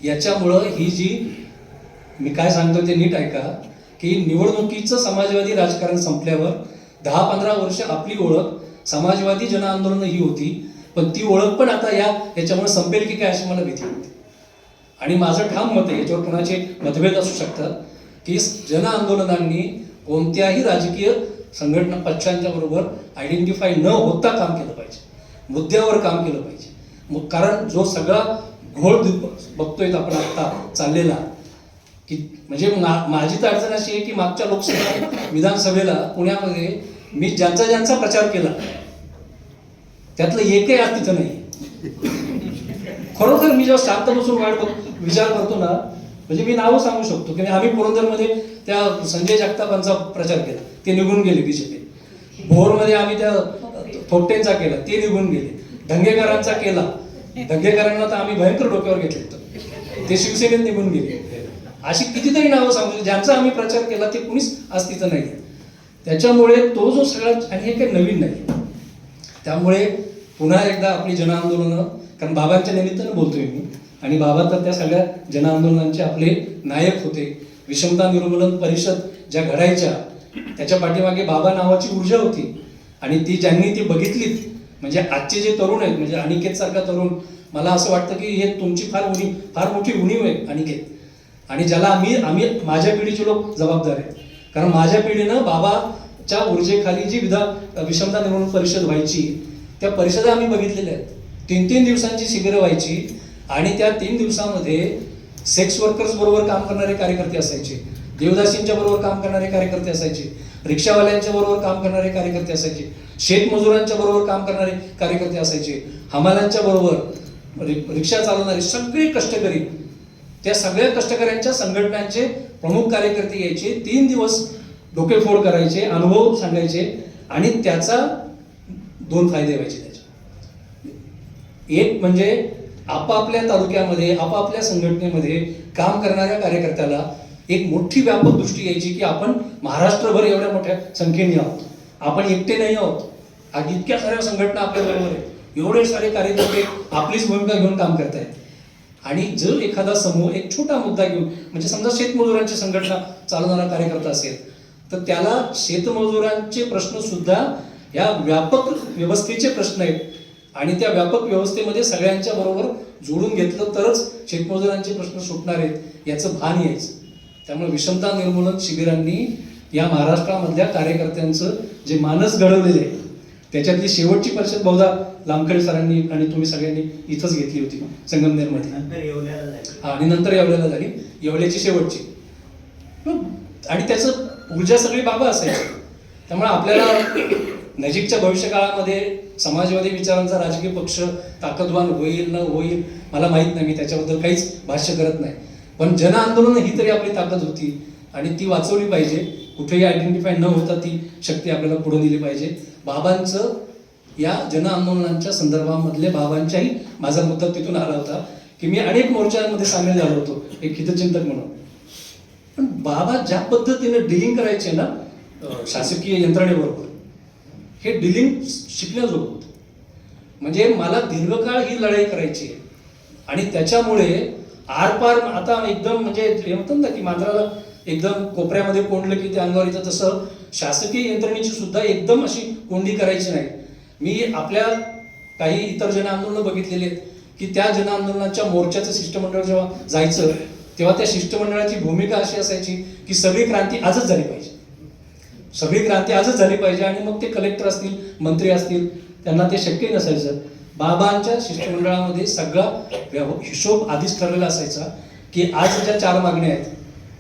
Speaker 1: याच्यामुळं ही जी मी काय सांगतो ते नीट ऐका की निवडणुकीचं समाजवादी राजकारण संपल्यावर 10-15 वर्ष आपली ओळख समाजवादी जनआंदोलन ही होती. पण ती ओळख पण आता याच्यामुळे संपेल की काय अशी मला भीती होती. आणि माझं ठाम मत आहे, याच्यावर कोणाचे मतभेद असू शकतात, की जनआंदोलनांनी कोणत्याही राजकीय संघटना पक्षांच्या बरोबर आयडेंटिफाय न होता काम केलं पाहिजे, मुद्द्यावर काम केलं पाहिजे. कारण जो सगळा घोळ बघतोय आपण आता चाललेला, की म्हणजे माझी तर अडचण अशी आहे की मागच्या लोकसभा विधानसभेला पुण्यामध्ये मी ज्यांचा प्रचार केला त्यातलं एकही आज तिथं नाही. खरोखर मी जेव्हा शांत बसून विचार करतो ना, म्हणजे मी नावं सांगू शकतो की आम्ही पुरंदरमध्ये त्या संजय जगतापांचा प्रचार केला, ते निघून गेले बीजेपी. भोरमध्ये आम्ही त्या थोपटेंचा केला, ते निघून गेले. धंगेकरांचा केला, धंगेकरांना तर आम्ही भयंकर डोक्यावर घेतले होतं, ते शिवसेनेत निघून गेले. अशी कितीतरी नावं सांगतो ज्यांचा आम्ही प्रचार केला ते कुणीच आज तिथं नाही. त्याच्यामुळे तो जो सगळा, आणि हे काही नवीन नाही, त्यामुळे पुन्हा एकदा आपली जनआंदोलनं, कारण बाबांच्या निमित्तानं बोलतोय मी, आणि बाबा तर त्या सगळ्या जनआंदोलनांचे आपले नायक होते. विषमता निर्मूलन परिषद ज्या घडायच्या त्याच्या पाठीमागे बाबा नावाची ऊर्जा होती, आणि ती ज्यांनी ती बघितलीत, म्हणजे आजचे जे तरुण आहेत, म्हणजे अनिकेत सारखा तरुण, मला असं वाटतं की हे तुमची फार मोठी उणीव आहे अनिकेत, आणि ज्याला आम्ही माझ्या पिढीचे लोक जबाबदार आहेत. कारण माझ्या पिढीनं बाबाच्या ऊर्जेखाली जी विषमता निर्मूलन परिषद व्हायची, त्या परिषदा आम्ही बघितलेल्या आहेत. 3-3 दिवसांची शिबिरं व्हायची, आणि त्या 3 दिवसामध्ये सेक्स वर्कर्स बरोबर काम करणारे कार्यकर्ते असायचे, देवदासींच्या बरोबर काम करणारे कार्यकर्ते असायचे, रिक्षावाल्यांच्या बरोबर काम करणारे कार्यकर्ते असायचे, शेतमजुरांच्या बरोबर काम करणारे कार्यकर्ते असायचे, हमालांच्या बरोबर रिक्षा चालवणारे सगळे कष्टकरी, त्या सगळ्या कष्टकऱ्यांच्या संघटनांचे प्रमुख कार्यकर्ते यायचे. 3 दिवस डोकेफोड करायचे, अनुभव सांगायचे, आणि त्याचा 2 फायदे व्हायचे त्याचे. एक म्हणजे आपापल्या तालुक्यामध्ये, आपापल्या संघटनेमध्ये काम करणाऱ्या कार्यकर्त्याला एक मोठी व्यापक दृष्टी यायची की आपण महाराष्ट्रभर एवढ्या मोठ्या संख्येने आहोत, आपण एकटे नाही आहोत, आज इतक्या साऱ्या संघटना आपल्या बरोबर आहेत, एवढे सारे कार्यकर्ते आपलीच भूमिका घेऊन काम करतायत. आणि जर एखादा समूह एक छोटा मुद्दा घेऊन, म्हणजे समजा शेतमजुरांची संघटना चालवणारा कार्यकर्ता असेल, तर त्याला शेतमजुरांचे प्रश्न सुद्धा या व्यापक व्यवस्थेचे प्रश्न आहेत, आणि त्या व्यापक व्यवस्थेमध्ये सगळ्यांच्या बरोबर जोडून घेतलं तरच शेतमजुरांचे प्रश्न सुटणार आहेत याचं भान यायचं. त्यामुळे विषमता निर्मूलन शिबिरांनी या महाराष्ट्रामधल्या कार्यकर्त्यांचं जे मानस घडवलेले आहे, त्याच्यातली शेवटची परिषद बहुधा लामखडे सरांनी आणि तुम्ही सगळ्यांनी इथंच घेतली होती संगमनेरमध्ये, आणि नंतर येवल्याला झाली, येवल्याची शेवटची. आणि त्याचं ऊर्जा सगळी बाबा असायची. त्यामुळे आपल्याला नजीकच्या भविष्यकाळामध्ये समाजवादी विचारांचा राजकीय पक्ष ताकदवान होईल न होईल मला माहीत नाही, मी त्याच्याबद्दल काहीच भाष्य करत नाही, पण जन आंदोलन ही तरी आपली ताकद होती, आणि ती वाचवली पाहिजे. कुठेही आयडेंटिफाय न होता ती शक्ती आपल्याला पुढे दिली पाहिजे. बाबांचं या जन आंदोलनांच्या संदर्भामधले बाबांच्याही माझा मुद्दा तिथून आला होता की मी अनेक मोर्चांमध्ये सामील झालो होतो एक हितचिंतक म्हणून, पण बाबा ज्या पद्धतीने डिलिंग करायचे ना शासकीय यंत्रणेबरोबर, हे डिलिंग शिकण्याजोगं होतं. म्हणजे मला दीर्घकाळ ही लढाई करायची आहे, आणि त्याच्यामुळे आरपार आता एकदम म्हणजे म्हणतात ना की मांजराला एकदम कोपऱ्यामध्ये कोंडलं की ते अंगावर येतं, तसं शासकीय यंत्रणेची सुद्धा एकदम अशी कोंडी करायची नाही. मी आपल्या काही इतर जन आंदोलनं बघितलेली आहेत की त्या जन आंदोलनाच्या मोर्चाचं शिष्टमंडळ जेव्हा जायचं तेव्हा त्या शिष्टमंडळाची भूमिका अशी असायची की सगळी क्रांती आजच झाली पाहिजे, सगळी क्रांती आजच झाली पाहिजे, आणि मग ते कलेक्टर असतील, मंत्री असतील, त्यांना ते शक्य नसायचं. बाबांच्या शिष्टमंडळामध्ये सगळा हिशोब आधीच ठरलेला असायचा की आज ज्या 4 मागण्या आहेत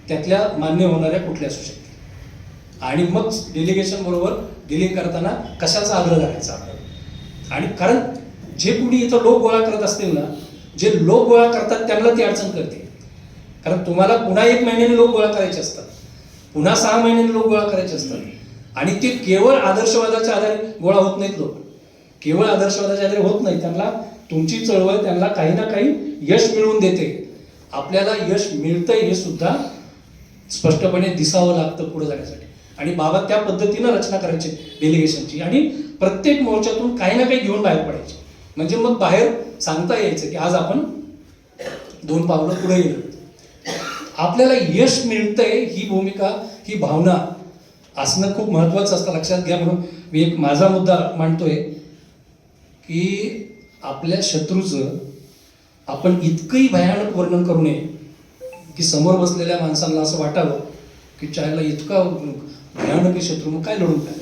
Speaker 1: त्यातल्या मान्य होणाऱ्या कुठल्या असू शकतात, आणि मग डेलिगेशन बरोबर डिलिंग करताना कशाचा आग्रह करायचा. आणि कारण जे कुणी इथं लोक गोळा करत असतील ना, जे लोक गोळा करतात त्यांना ती अडचण करते. कारण तुम्हाला पुन्हा 1 महिन्याने लोक गोळा करायचे असतात, पुन्हा 6 महिन्याने लोक गोळा करायचे असतात, आणि ते केवळ आदर्शवादाच्या आधारे गोळा होत नाहीत. लोक केवळ आदर्शवादाच्या आधारे होत नाही, त्यांना तुमची चळवळ त्यांना काही ना काही यश मिळवून देते. आपल्याला यश मिळतंय हे सुद्धा स्पष्टपणे दिसावं लागतं पुढे जाण्यासाठी, आणि बाबा त्या पद्धतीनं रचना करायची डेलिगेशनची, आणि प्रत्येक मोर्चातून काही ना काही घेऊन बाहेर पडायचे, म्हणजे मग बाहेर सांगता यायचं की आज आपण 2 पावलं पुढे गेलो. आपल्याला यश मिळतंय ही भूमिका, ही भावना असणं खूप महत्त्वाचं असतं, लक्षात घ्या. म्हणून मी एक माझा मुद्दा मांडतोय की आपल्या शत्रूचं आपण इतकंही भयानक वर्णन करू नये की समोर बसलेल्या माणसांना असं वाटावं की चायला इतका भयानक शत्रू, मग काय लढून काय.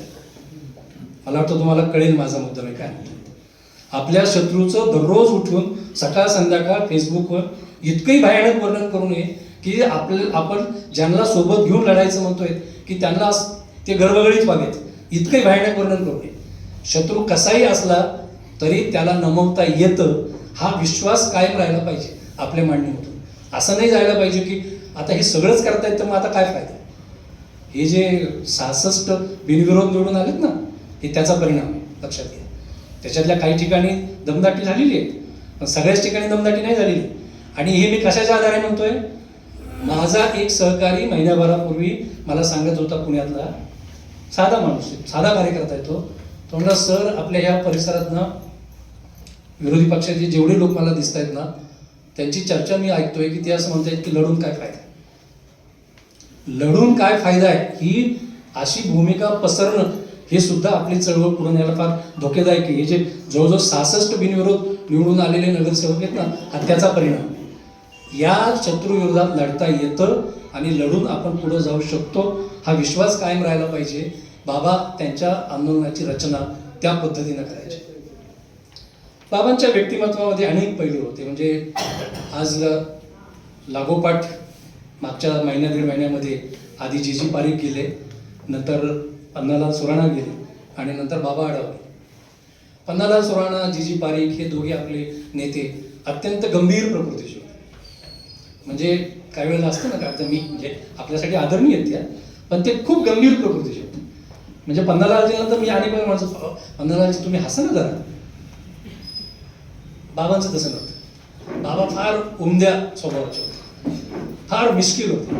Speaker 1: मला वाटतं तुम्हाला कळेल माझा मुद्दा मी काय म्हणतो. आपल्या शत्रूचं दररोज उठून सकाळ संध्याकाळ फेसबुकवर इतकंही भयानक वर्णन करू नये की आपण ज्यांना सोबत घेऊन लढायचं म्हणतोय की त्यांना ते गर्वगळीत व्हावेत, इतकंही भयानक वर्णन करू नये. शत्रू कसाही असला तरी त्याला नमवता येतं, हा विश्वास कायम राहायला पाहिजे आपल्या मांडणीमधून. असं नाही जायला पाहिजे की आता हे सगळंच करतायत तर मग आता काय फायदा. हे जे 66 बिनविरोध निवडून आलेत ना, हे त्याचा परिणाम आहे, लक्षात घ्या. त्याच्यातल्या काही ठिकाणी दमदाटी झालेली आहे, पण सगळ्याच ठिकाणी दमदाटी नाही झालेली. आणि हे मी कशाच्या आधारे म्हणतोय, माझा एक सहकारी महिन्याभरापूर्वी मला सांगत होता, पुण्यातला साधा माणूस, साधा कार्यकर्ता आहे तो म्हणला, सर आपल्या ह्या परिसरात ना विरोधी पक्षाचे जेवढे लोक मला दिसत आहेत ना, त्यांची चर्चा मी ऐकतोय की ते असं म्हणतायत की लढून काय फायदा, लढून काय फायदा आहे, ही अशी भूमिका पसरणं हे सुद्धा आपली चळवळ पुढे न्यायला फार धोकेदायक आहे. हे जे जवळजवळ 66 बिनविरोध निवडून आलेले नगरसेवक आहेत ना, हा त्याचा परिणाम. या शत्रूविरोधात लढता येतं आणि लढून आपण पुढे जाऊ शकतो, हा विश्वास कायम राहायला पाहिजे. बाबा त्यांच्या आंदोलनाची रचना त्या पद्धतीनं करायची. बाबांच्या व्यक्तिमत्वामध्ये अनेक पैलू होते. म्हणजे आज लागोपाठ मागच्या महिन्या दीड महिन्यामध्ये आधी जी पारीख गेले, नंतर पन्नालाल सुराणा गेले आणि नंतर बाबा आढावले. पन्नालाल सुराणा, जी पारीख हे दोघे आपले नेते अत्यंत गंभीर प्रकृतीचे होते. म्हणजे काही वेळेला असतं ना, का मी म्हणजे आपल्यासाठी आदरणीय आहेत त्या, पण ते खूप गंभीर प्रकृतीचे होते. म्हणजे पन्नालालजी नंतर मी आणि माझं पन्नालालजी तुम्ही हसा ना जरा. बाबांचं तसं नव्हतं. बाबा फार उमद्या स्वभावाचे होते, फार मिश्किल होते.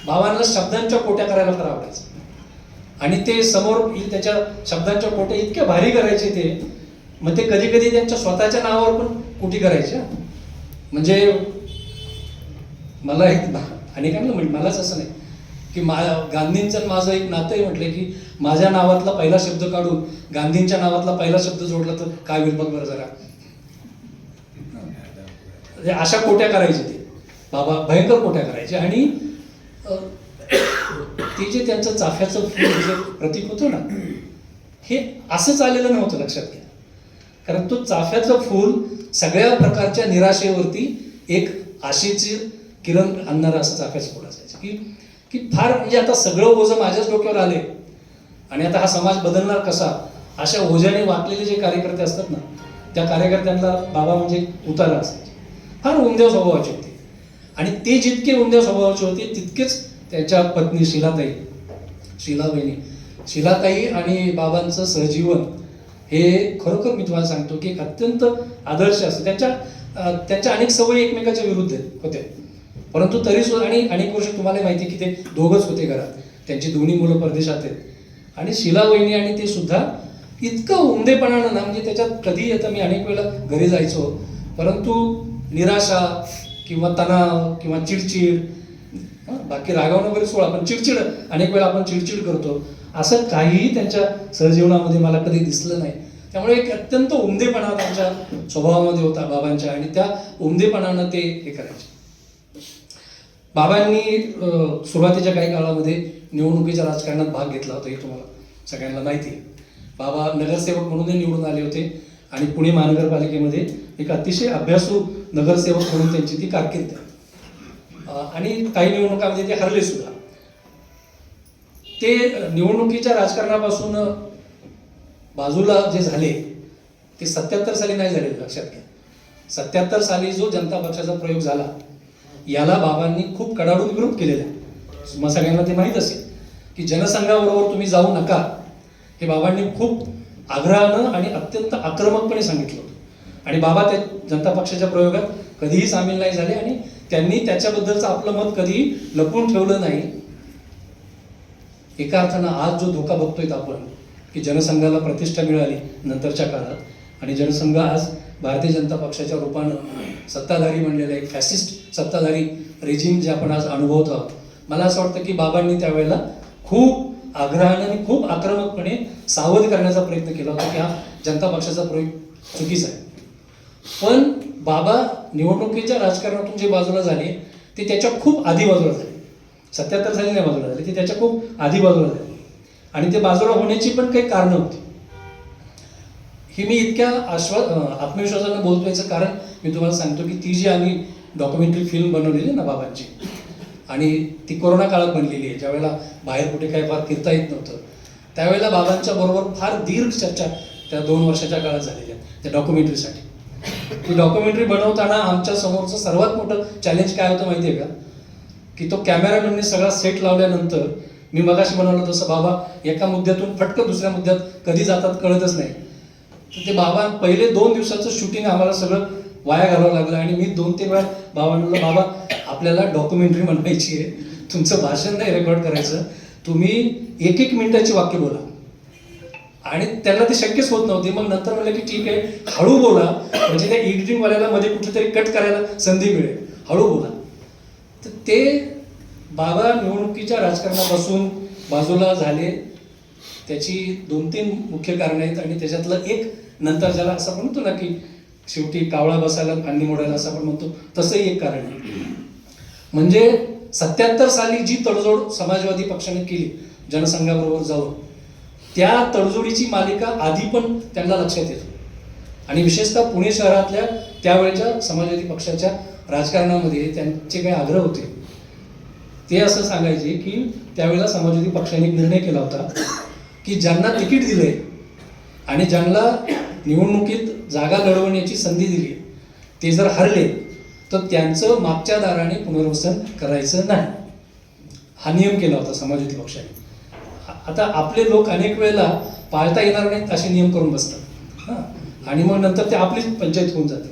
Speaker 1: बाबांना शब्दांच्या कोट्या करायला फार आवडायचं आणि ते समोर त्याच्या शब्दांच्या कोट्या इतक्या भारी करायचे ते, मग ते कधी कधी त्यांच्या स्वतःच्या नावावर पण कोटी करायचे. म्हणजे मला एक अनेकांना मलाच असं नाही की गांधींचं माझं एक नातं आहे म्हटलं की माझ्या नावातला पहिला शब्द काढून गांधींच्या नावातला पहिला शब्द जोडला तर काय होईल बघ बरं जरा. अशा कोट्या करायचे ते बाबा, भयंकर कोट्या करायचे. आणि ते जे त्यांचं चाफ्याचं फूल जे प्रतीक होतं ना, हे असंच आलेलं नव्हतं, लक्षात घ्या. कारण तो चाफ्याचं फूल सगळ्या प्रकारच्या निराशेवरती एक आशेची किरण आणणारं असं चाफ्याचं फूल असायचं. की फार म्हणजे आता सगळं ओझं माझ्याच डोक्यावर आले आणि आता हा समाज बदलणार कसा, अशा ओझ्याने वाकलेले जे कार्यकर्ते असतात ना, त्या कार्यकर्त्यांना बाबा म्हणजे उतारा असायचे. फार उमद्या स्वभावाचे होते आणि ते जितके उमद्या स्वभावाचे होते तितकेच त्याच्या पत्नी शीलाताई आणि बाबांचं सहजीवन हे खरोखर मी तुम्हाला सांगतो की एक अत्यंत आदर्श असतं. त्यांच्या अनेक सवयी एकमेकाच्या विरुद्ध होत्या, परंतु तरी सुद्धा. आणि अनेक गोष्टी तुम्हाला माहिती की ते दोघंच होते घरात, त्यांची दोन्ही मुलं परदेशात आहेत. आणि शीलावहिनी आणि ते सुद्धा इतकं उमदेपणानं ना, म्हणजे त्याच्यात कधी आता मी अनेक वेळेला घरी जायचो, परंतु निराशा किंवा तणाव किंवा चिडचिड, बाकी रागावणं वगैरे सोडा, पण चिडचिड अनेक वेळा आपण चिडचिड करतो, असं काहीही त्यांच्या सहजीवनामध्ये मला कधी दिसलं नाही. त्यामुळे एक अत्यंत उमदेपणा त्यांच्या स्वभावामध्ये होता बाबांच्या, आणि त्या उमदेपणानं ते हे करायचे. बाबांनी सुरुवातीच्या काही काळामध्ये निवडणुकीच्या राजकारणात भाग घेतला होता, हे तुम्हाला सगळ्यांना माहिती आहे. बाबा नगरसेवक म्हणूनही निवडून आले होते आणि पुणे महानगरपालिकेमध्ये एक अतिशय अभ्यासू नगरसेवक म्हणून त्यांची ती कारकीर्द आहे. आणि काही निवडणुकामध्ये ते हरले सुद्धा. ते निवडणुकीच्या राजकारणापासून बाजूला जे झाले ते 77 साली नाही झाले, लक्षात घ्या. 77 साली जो जनता पक्षाचा प्रयोग झाला याला बाबांनी खूप कडाडून विरोध केलेला आहे. मग सगळ्यांना ते माहीत असेल की जनसंघाबरोबर तुम्ही जाऊ नका, हे बाबांनी खूप आग्रहानं आणि अत्यंत आक्रमकपणे सांगितलं होतं. आणि बाबा त्या जनता पक्षाच्या प्रयोगात कधीही सामील नाही झाले आणि त्यांनी त्याच्याबद्दलचं आपलं मत कधीही लपवून ठेवलं नाही. एका अर्थानं आज जो धोका बघतोय आपण की जनसंघाला प्रतिष्ठा मिळाली नंतरच्या काळात आणि जनसंघ आज भारतीय जनता पक्षाच्या रूपानं सत्ताधारी म्हणलेलं एक फॅसिस्ट सत्ताधारी रेजिम जे आपण आज अनुभवत आहोत, मला असं वाटतं की बाबांनी त्यावेळेला खूप आग्रहाने आणि खूप आक्रमकपणे सावध करण्याचा प्रयत्न केला होता की हा जनता पक्षाचा प्रयोग चुकीचा आहे. पण बाबा निवडणुकीच्या राजकारणातून जे बाजूला झाले ते त्याच्या खूप आधी बाजूला झाले. 77 साली नाही बाजूला झाले, ते त्याच्या खूप आधी बाजूला झाले. आणि ते बाजूला होण्याची पण काही कारणं होती. ही मी इतक्या आत्मविश्वासानं बोलतो याचं कारण मी तुम्हाला सांगतो की ती जी आम्ही डॉक्युमेंटरी फिल्म बनवलेली ना बाबांची, आणि ती कोरोना काळात बनलेली आहे, ज्यावेळेला बाहेर कुठे काय फार फिरता येत नव्हतं, त्यावेळेला बाबांच्या बरोबर फार दीर्घ चर्चा त्या 2 वर्षाच्या काळात झालेल्या त्या डॉक्युमेंटरीसाठी. ती डॉक्युमेंटरी बनवताना आमच्या समोरचं सर्वात मोठं चॅलेंज काय होतं माहिती आहे का, की तो कॅमेरामॅनने सगळा सेट लावल्यानंतर मी मगाशी म्हणालो तसं बाबा एका मुद्द्यातून फटकन दुसऱ्या मुद्द्यात कधी जातात कळतच नाही. तर ते बाबा पहिले 2 दिवसाचं शूटिंग आम्हाला सगळं वाया घालावं लागलं. आणि मी 2-3 वेळा बाबांना म्हणलं, बाबा आपल्याला डॉक्युमेंटरी बनवायची आहे, तुमचं भाषण नाही रेकॉर्ड करायचं, तुम्ही 1-1 मिनिटाची वाक्य बोला. आणि त्याला ते शक्यच होत नव्हते. मग नंतर म्हणलं की ठीक आहे, हळू बोला, म्हणजे त्या एडिटिंगवाल्याला मध्ये कुठेतरी कट करायला संधी मिळेल, हळू बोला. तर ते बाबा निवडणुकीच्या राजकारणापासून बाजूला झाले, त्याची 2-3 मुख्य कारणं आहेत. आणि त्याच्यातलं एक नंतर ज्याला असं म्हणतो ना की शेवटी कावळा बसायला फांदी मोडायला असं आपण म्हणतो, तसंही एक कारण आहे. म्हणजे 77 साली जी तडजोड समाजवादी पक्षाने केली जनसंघाबरोबर जाऊन, त्या तडजोडीची मालिका आधी पण त्यांना लक्षात येतो. आणि विशेषतः पुणे शहरातल्या त्यावेळेच्या समाजवादी पक्षाच्या राजकारणामध्ये त्यांचे काही आग्रह होते. ते असं सांगायचे की त्यावेळेला समाजवादी पक्षाने एक निर्णय केला होता की ज्यांना तिकीट दिलंय आणि ज्यांना निवडणुकीत जागा लढवण्याची संधी दिली, ते जर हरले तर त्यांचं मागच्या दाराने पुनर्वसन करायचं नाही, हा नियम केला होता समाजवादी पक्षाने. आता आपले लोक अनेक वेळेला पाळता येणार नाहीत असे नियम करून बसतात, हां, आणि मग नंतर ते आपलीच पंचायत होऊन जाते.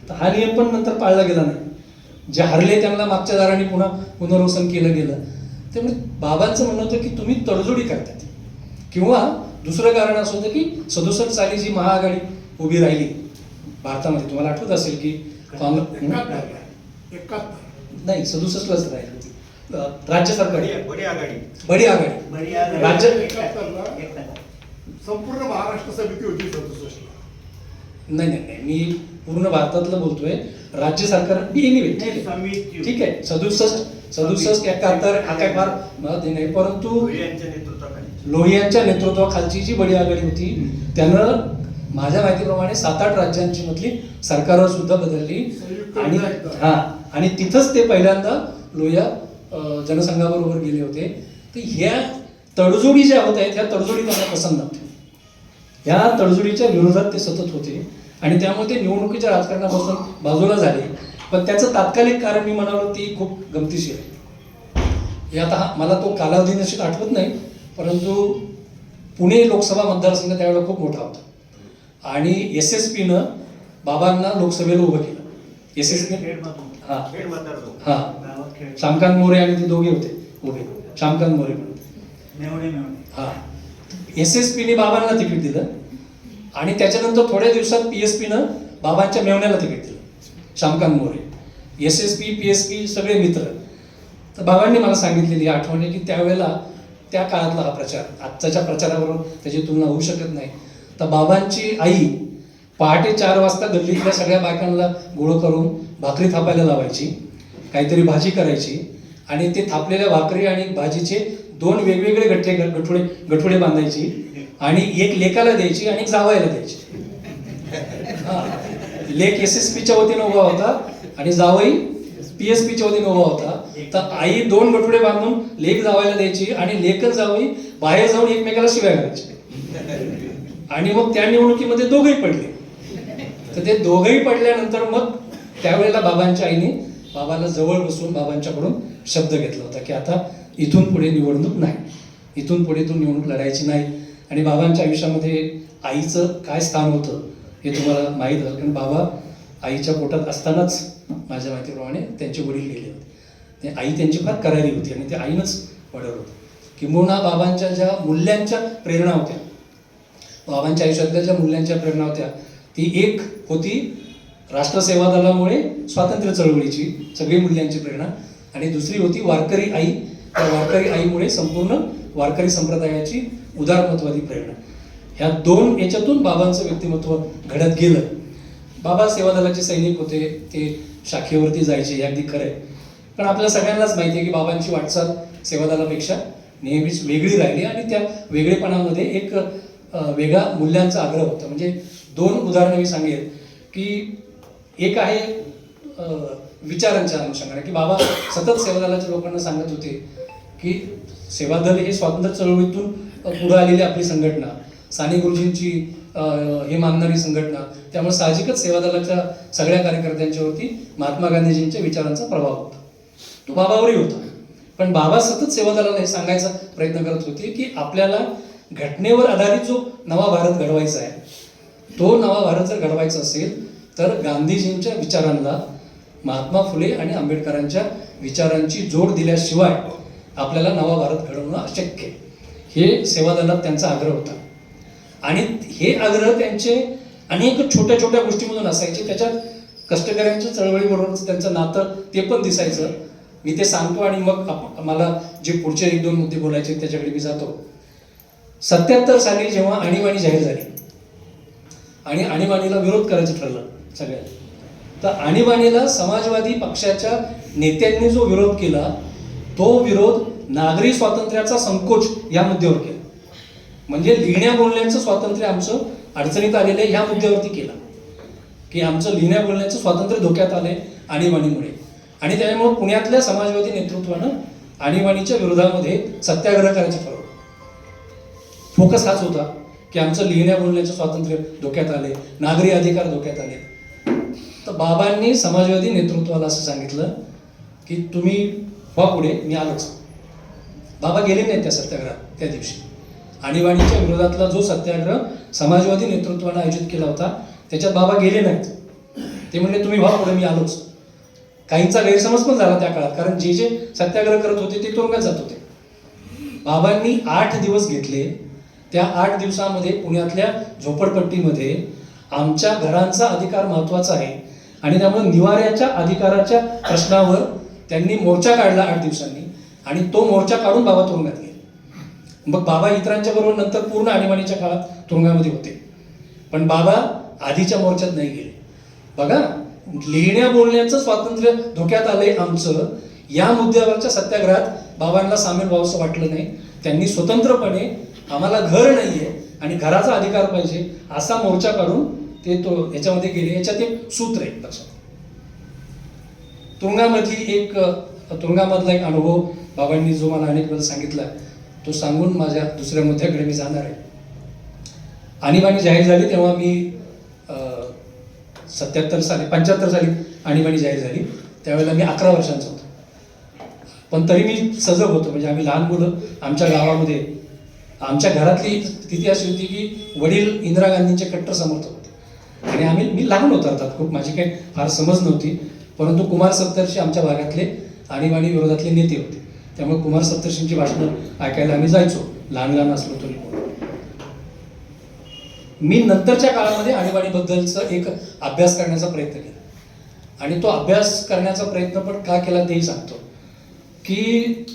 Speaker 1: तर हा नियम पण नंतर पाळला गेला नाही. जे हरले त्यांना मागच्या दाराने पुन्हा पुनर्वसन केलं गेलं. त्यामुळे बाबांचं म्हणणं होतं की तुम्ही तडजोडी करतात. किंवा दुसरं कारण असं होतं की 67 साली जी महाआघाडी उभी राहिली भारतामध्ये, तुम्हाला आठवत असेल की काँग्रेस नाही 67लाच राहिली होती राज्य सरकार, बडी आघाडी राज्य
Speaker 2: संपूर्ण महाराष्ट्र समिती होती 67.
Speaker 1: नाही, मी पूर्ण भारतातलं बोलतोय. राज्य सरकार एनिवे ठीक आहे 67 71 हा काय फार महत्त्व नाही, परंतु लोहियांच्या नेतृत्वाखालची जी बडी आघाडी होती त्यानं माझ्या माहितीप्रमाणे 7-8 राज्यांची मधली सरकारं सुद्धा बदलली. आणि आणि तिथंच ते पहिल्यांदा लोहिया जनसंघाबरोबर गेले होते. तर ह्या तडजोडी ज्या होत आहेत, ह्या तडजोडी त्यांना पसंत नव्हत्या. ह्या तडजोडीच्या विरोधात ते सतत होते आणि त्यामुळे ते निवडणुकीच्या राजकारणापासून बाजूला झाले. पण त्याचं तात्कालिक कारण मी म्हणालो ती खूप गमतीशीर आहे. हे आता मला तो कालावधी निश्चित आठवत नाही, परंतु पुणे लोकसभा मतदारसंघ त्यावेळेला खूप मोठा होता आणि SSPनं बाबांना लोकसभेला उभं केलं. SSP श्यामकांत मोरे आणि ते दोघे होते उभे, श्यामकांत मोरे म्हणून. SSPने बाबांना तिकीट दिलं आणि त्याच्यानंतर थोड्या दिवसात PSPनं बाबांच्या मेवण्याला तिकीट दिलं, श्यामकांत मोरे. SSP PSP सगळे मित्र. तर बाबांनी मला सांगितलेली आठवण आहे की त्यावेळेला त्या काळातला हा प्रचार आजच्या प्रचाराबरोबर त्याची तुलना होऊ शकत नाही. तर बाबांची आई पहाटे 4 वाजता गल्लीतल्या सगळ्या बायकांना गोळ करून भाकरी थापायला लावायची, काहीतरी भाजी करायची आणि ते थापलेल्या भाकरी आणि भाजीचे 2 वेगवेगळे गठुडे बांधायची आणि एक लेकाला द्यायची आणि एक जावयाला द्यायची. लेक SSPच्या वतीनं उभा होता आणि जावई PSPच्या वतीनं उभा होता. तर आई 2 गठुडे बांधून लेक जावायला द्यायची आणि लेकच जावई बाहेर जाऊन एकमेकाला शिव्या घालायचे. आणि मग त्या निवडणुकीमध्ये दोघंही पडले. तर ते दोघंही पडल्यानंतर मग त्यावेळेला बाबांच्या आईने बाबाला जवळ बसून बाबांच्याकडून शब्द घेतला होता की आता इथून पुढे निवडणूक नाही, इथून पुढे तू निवडणूक लढायची नाही. आणि बाबांच्या आयुष्यामध्ये आईचं काय स्थान होतं हे तुम्हाला माहीत झालं, कारण बाबा आईच्या पोटात असतानाच माझ्या माहितीप्रमाणे त्यांचे वडील गेले होते. ते आई त्यांची फार करारी होती आणि ते आईनंच वडवलं होतं. किंबहुना बाबांच्या ज्या मूल्यांच्या प्रेरणा होत्या, बाबांच्या आयुष्यातल्या ज्या मूल्यांच्या प्रेरणा होत्या, ती एक होती राष्ट्रसेवा दलामुळे स्वातंत्र्य चळवळीची सगळी मूल्यांची प्रेरणा, आणि दुसरी होती वारकरी आई. त्या वारकरी आईमुळे संपूर्ण वारकरी संप्रदायाची उदारमतवादी प्रेरणा. ह्या 2 याच्यातून बाबांचं व्यक्तिमत्व घडत गेलं. बाबा सेवा दलाचे सैनिक होते, ते शाखेवरती जायचे, हे अगदी खरं आहे. पण आपल्या सगळ्यांनाच माहिती आहे की बाबांची वाटचाल सेवा दलापेक्षा नेहमीच वेगळी राहिली आणि त्या वेगळेपणामध्ये एक वेगळा मूल्यांचा आग्रह होता. म्हणजे दोन उदाहरणं मी सांगेन की एक आहे विचारांच्या अनुषंगाने की बाबा सतत सेवादलाच्या लोकांना सांगत होते की सेवादल हे स्वातंत्र्य चळवळीतून पुढे आलेली आपली संघटना, साने गुरुजींची हे मानणारी संघटना, त्यामुळे साहजिकच सेवादलाच्या सगळ्या कार्यकर्त्यांच्यावरती महात्मा गांधीजींच्या विचारांचा प्रभाव होता. तो बाबावरही होता. पण बाबा सतत सेवादलाला हे सांगायचा प्रयत्न करत होते की आपल्याला घटनेवर आधारित जो नवा भारत घडवायचा आहे, तो नवा भारत जर घडवायचा असेल तर गांधीजींच्या विचारांना, महात्मा फुले आणि आंबेडकरांच्या विचारांची जोड दिल्याशिवाय आपल्याला नवा भारत घडवणं अशक्य आहे. हे सेवादलात त्यांचा आग्रह होता. आणि हे आग्रह त्यांचे अनेक छोट्या छोट्या गोष्टीमधून असायचे. त्याच्यात कष्टकऱ्यांच्या चळवळीबरोबरच त्यांचं नातं ते पण दिसायचं. मी ते सांगतो आणि मग मला जे पुढचे एक दोन मुद्दे बोलायचे त्याच्याकडे मी जातो. 77 साली जेव्हा आणीबाणी जाहीर झाली आणि आणीबाणीला विरोध करायचं ठरलं सगळ्यांनी, तर आणीबाणीला समाजवादी पक्षाच्या नेत्यांनी जो विरोध केला तो विरोध नागरी स्वातंत्र्याचा संकोच या मुद्द्यावर केला. म्हणजे लिहिण्या बोलण्याचं स्वातंत्र्य आमचं अडचणीत आलेलं आहे ह्या मुद्द्यावरती केला की आमचं लिहिण्या बोलण्याचं स्वातंत्र्य धोक्यात आलंय आणीबाणीमुळे. आणि त्यामुळे पुण्यातल्या समाजवादी नेतृत्वानं आणीबाणीच्या विरोधामध्ये सत्याग्रह करायचं ठरवलं. फोकस हाच होता की आमचं लिहिण्या बोलण्याचं स्वातंत्र्य धोक्यात आले, नागरी अधिकार धोक्यात आले. तर बाबांनी समाजवादी नेतृत्वाला असं सांगितलं की तुम्ही व्हा पुढे, मी आलोच. बाबा गेले नाहीत त्या सत्याग्रहात त्या दिवशी. आणीबाणीच्या विरोधातला जो सत्याग्रह समाजवादी नेतृत्वानं आयोजित केला होता त्याच्यात बाबा गेले नाहीत. ते म्हणले तुम्ही व्हा पुढे, मी आलोच. काहींचा गैरसमज पण झाला त्या काळात, कारण जे जे सत्याग्रह करत होते ते तुरुंगात जात होते. बाबांनी 8 दिवस घेतले. त्या 8 दिवसामध्ये पुण्यातल्या झोपडपट्टीमध्ये आमच्या घरांचा अधिकार महत्वाचा आहे आणि त्यामुळे निवाऱ्याच्या अधिकाराच्या प्रश्नावर त्यांनी मोर्चा काढला 8 दिवसांनी आणि तो मोर्चा काढून बाबा तुरुंगात गेले. मग बाबा इतरांच्या बरोबर नंतर पूर्ण आणीबाणीच्या काळात तुरुंगामध्ये होते. पण बाबा आधीच्या मोर्चात नाही गेले. बघा, लिहिण्या बोलण्याचं स्वातंत्र्य धोक्यात आलंय आमचं, या मुद्द्यावरच्या सत्याग्रहात बाबांना सामील व्हावंसं वाटलं नाही. त्यांनी स्वतंत्रपणे आम्हाला घर नाहीये आणि घराचा अधिकार पाहिजे असा मोर्चा काढून ते याच्यामध्ये गेले. याच्यात एक सूत्र आहे लक्षात. तुरुंगामधला एक अनुभव बाबांनी जो मला अनेक वेळा सांगितला तो सांगून माझ्या दुसऱ्या मुद्द्याकडे मी जाणार आहे. आणीबाणी जाहीर झाली तेव्हा मी 75 साली आणीबाणी जाहीर झाली. त्यावेळेला मी 11 वर्षांचा होतो. पण तरी मी सजग होतो. म्हणजे आम्ही लहान मुलं आमच्या गावामध्ये, आमच्या घरातली स्थिती अशी होती की वडील इंदिरा गांधींचे कट्टर समर्थक होते आणि मी लहान होतो अर्थात, खूप माझी काही फार समज नव्हती. परंतु कुमार सप्तर्षी आमच्या भागातले आणीबाणी विरोधातले नेते होते. त्यामुळे कुमार सप्तर्षींची भाषणं ऐकायला आम्ही जायचो, लहान असलो तरी. मी नंतरच्या काळामध्ये आणीबाणीबद्दलचा एक अभ्यास करण्याचा प्रयत्न केला आणि तो अभ्यास करण्याचा प्रयत्न पण का केला तेही सांगतो की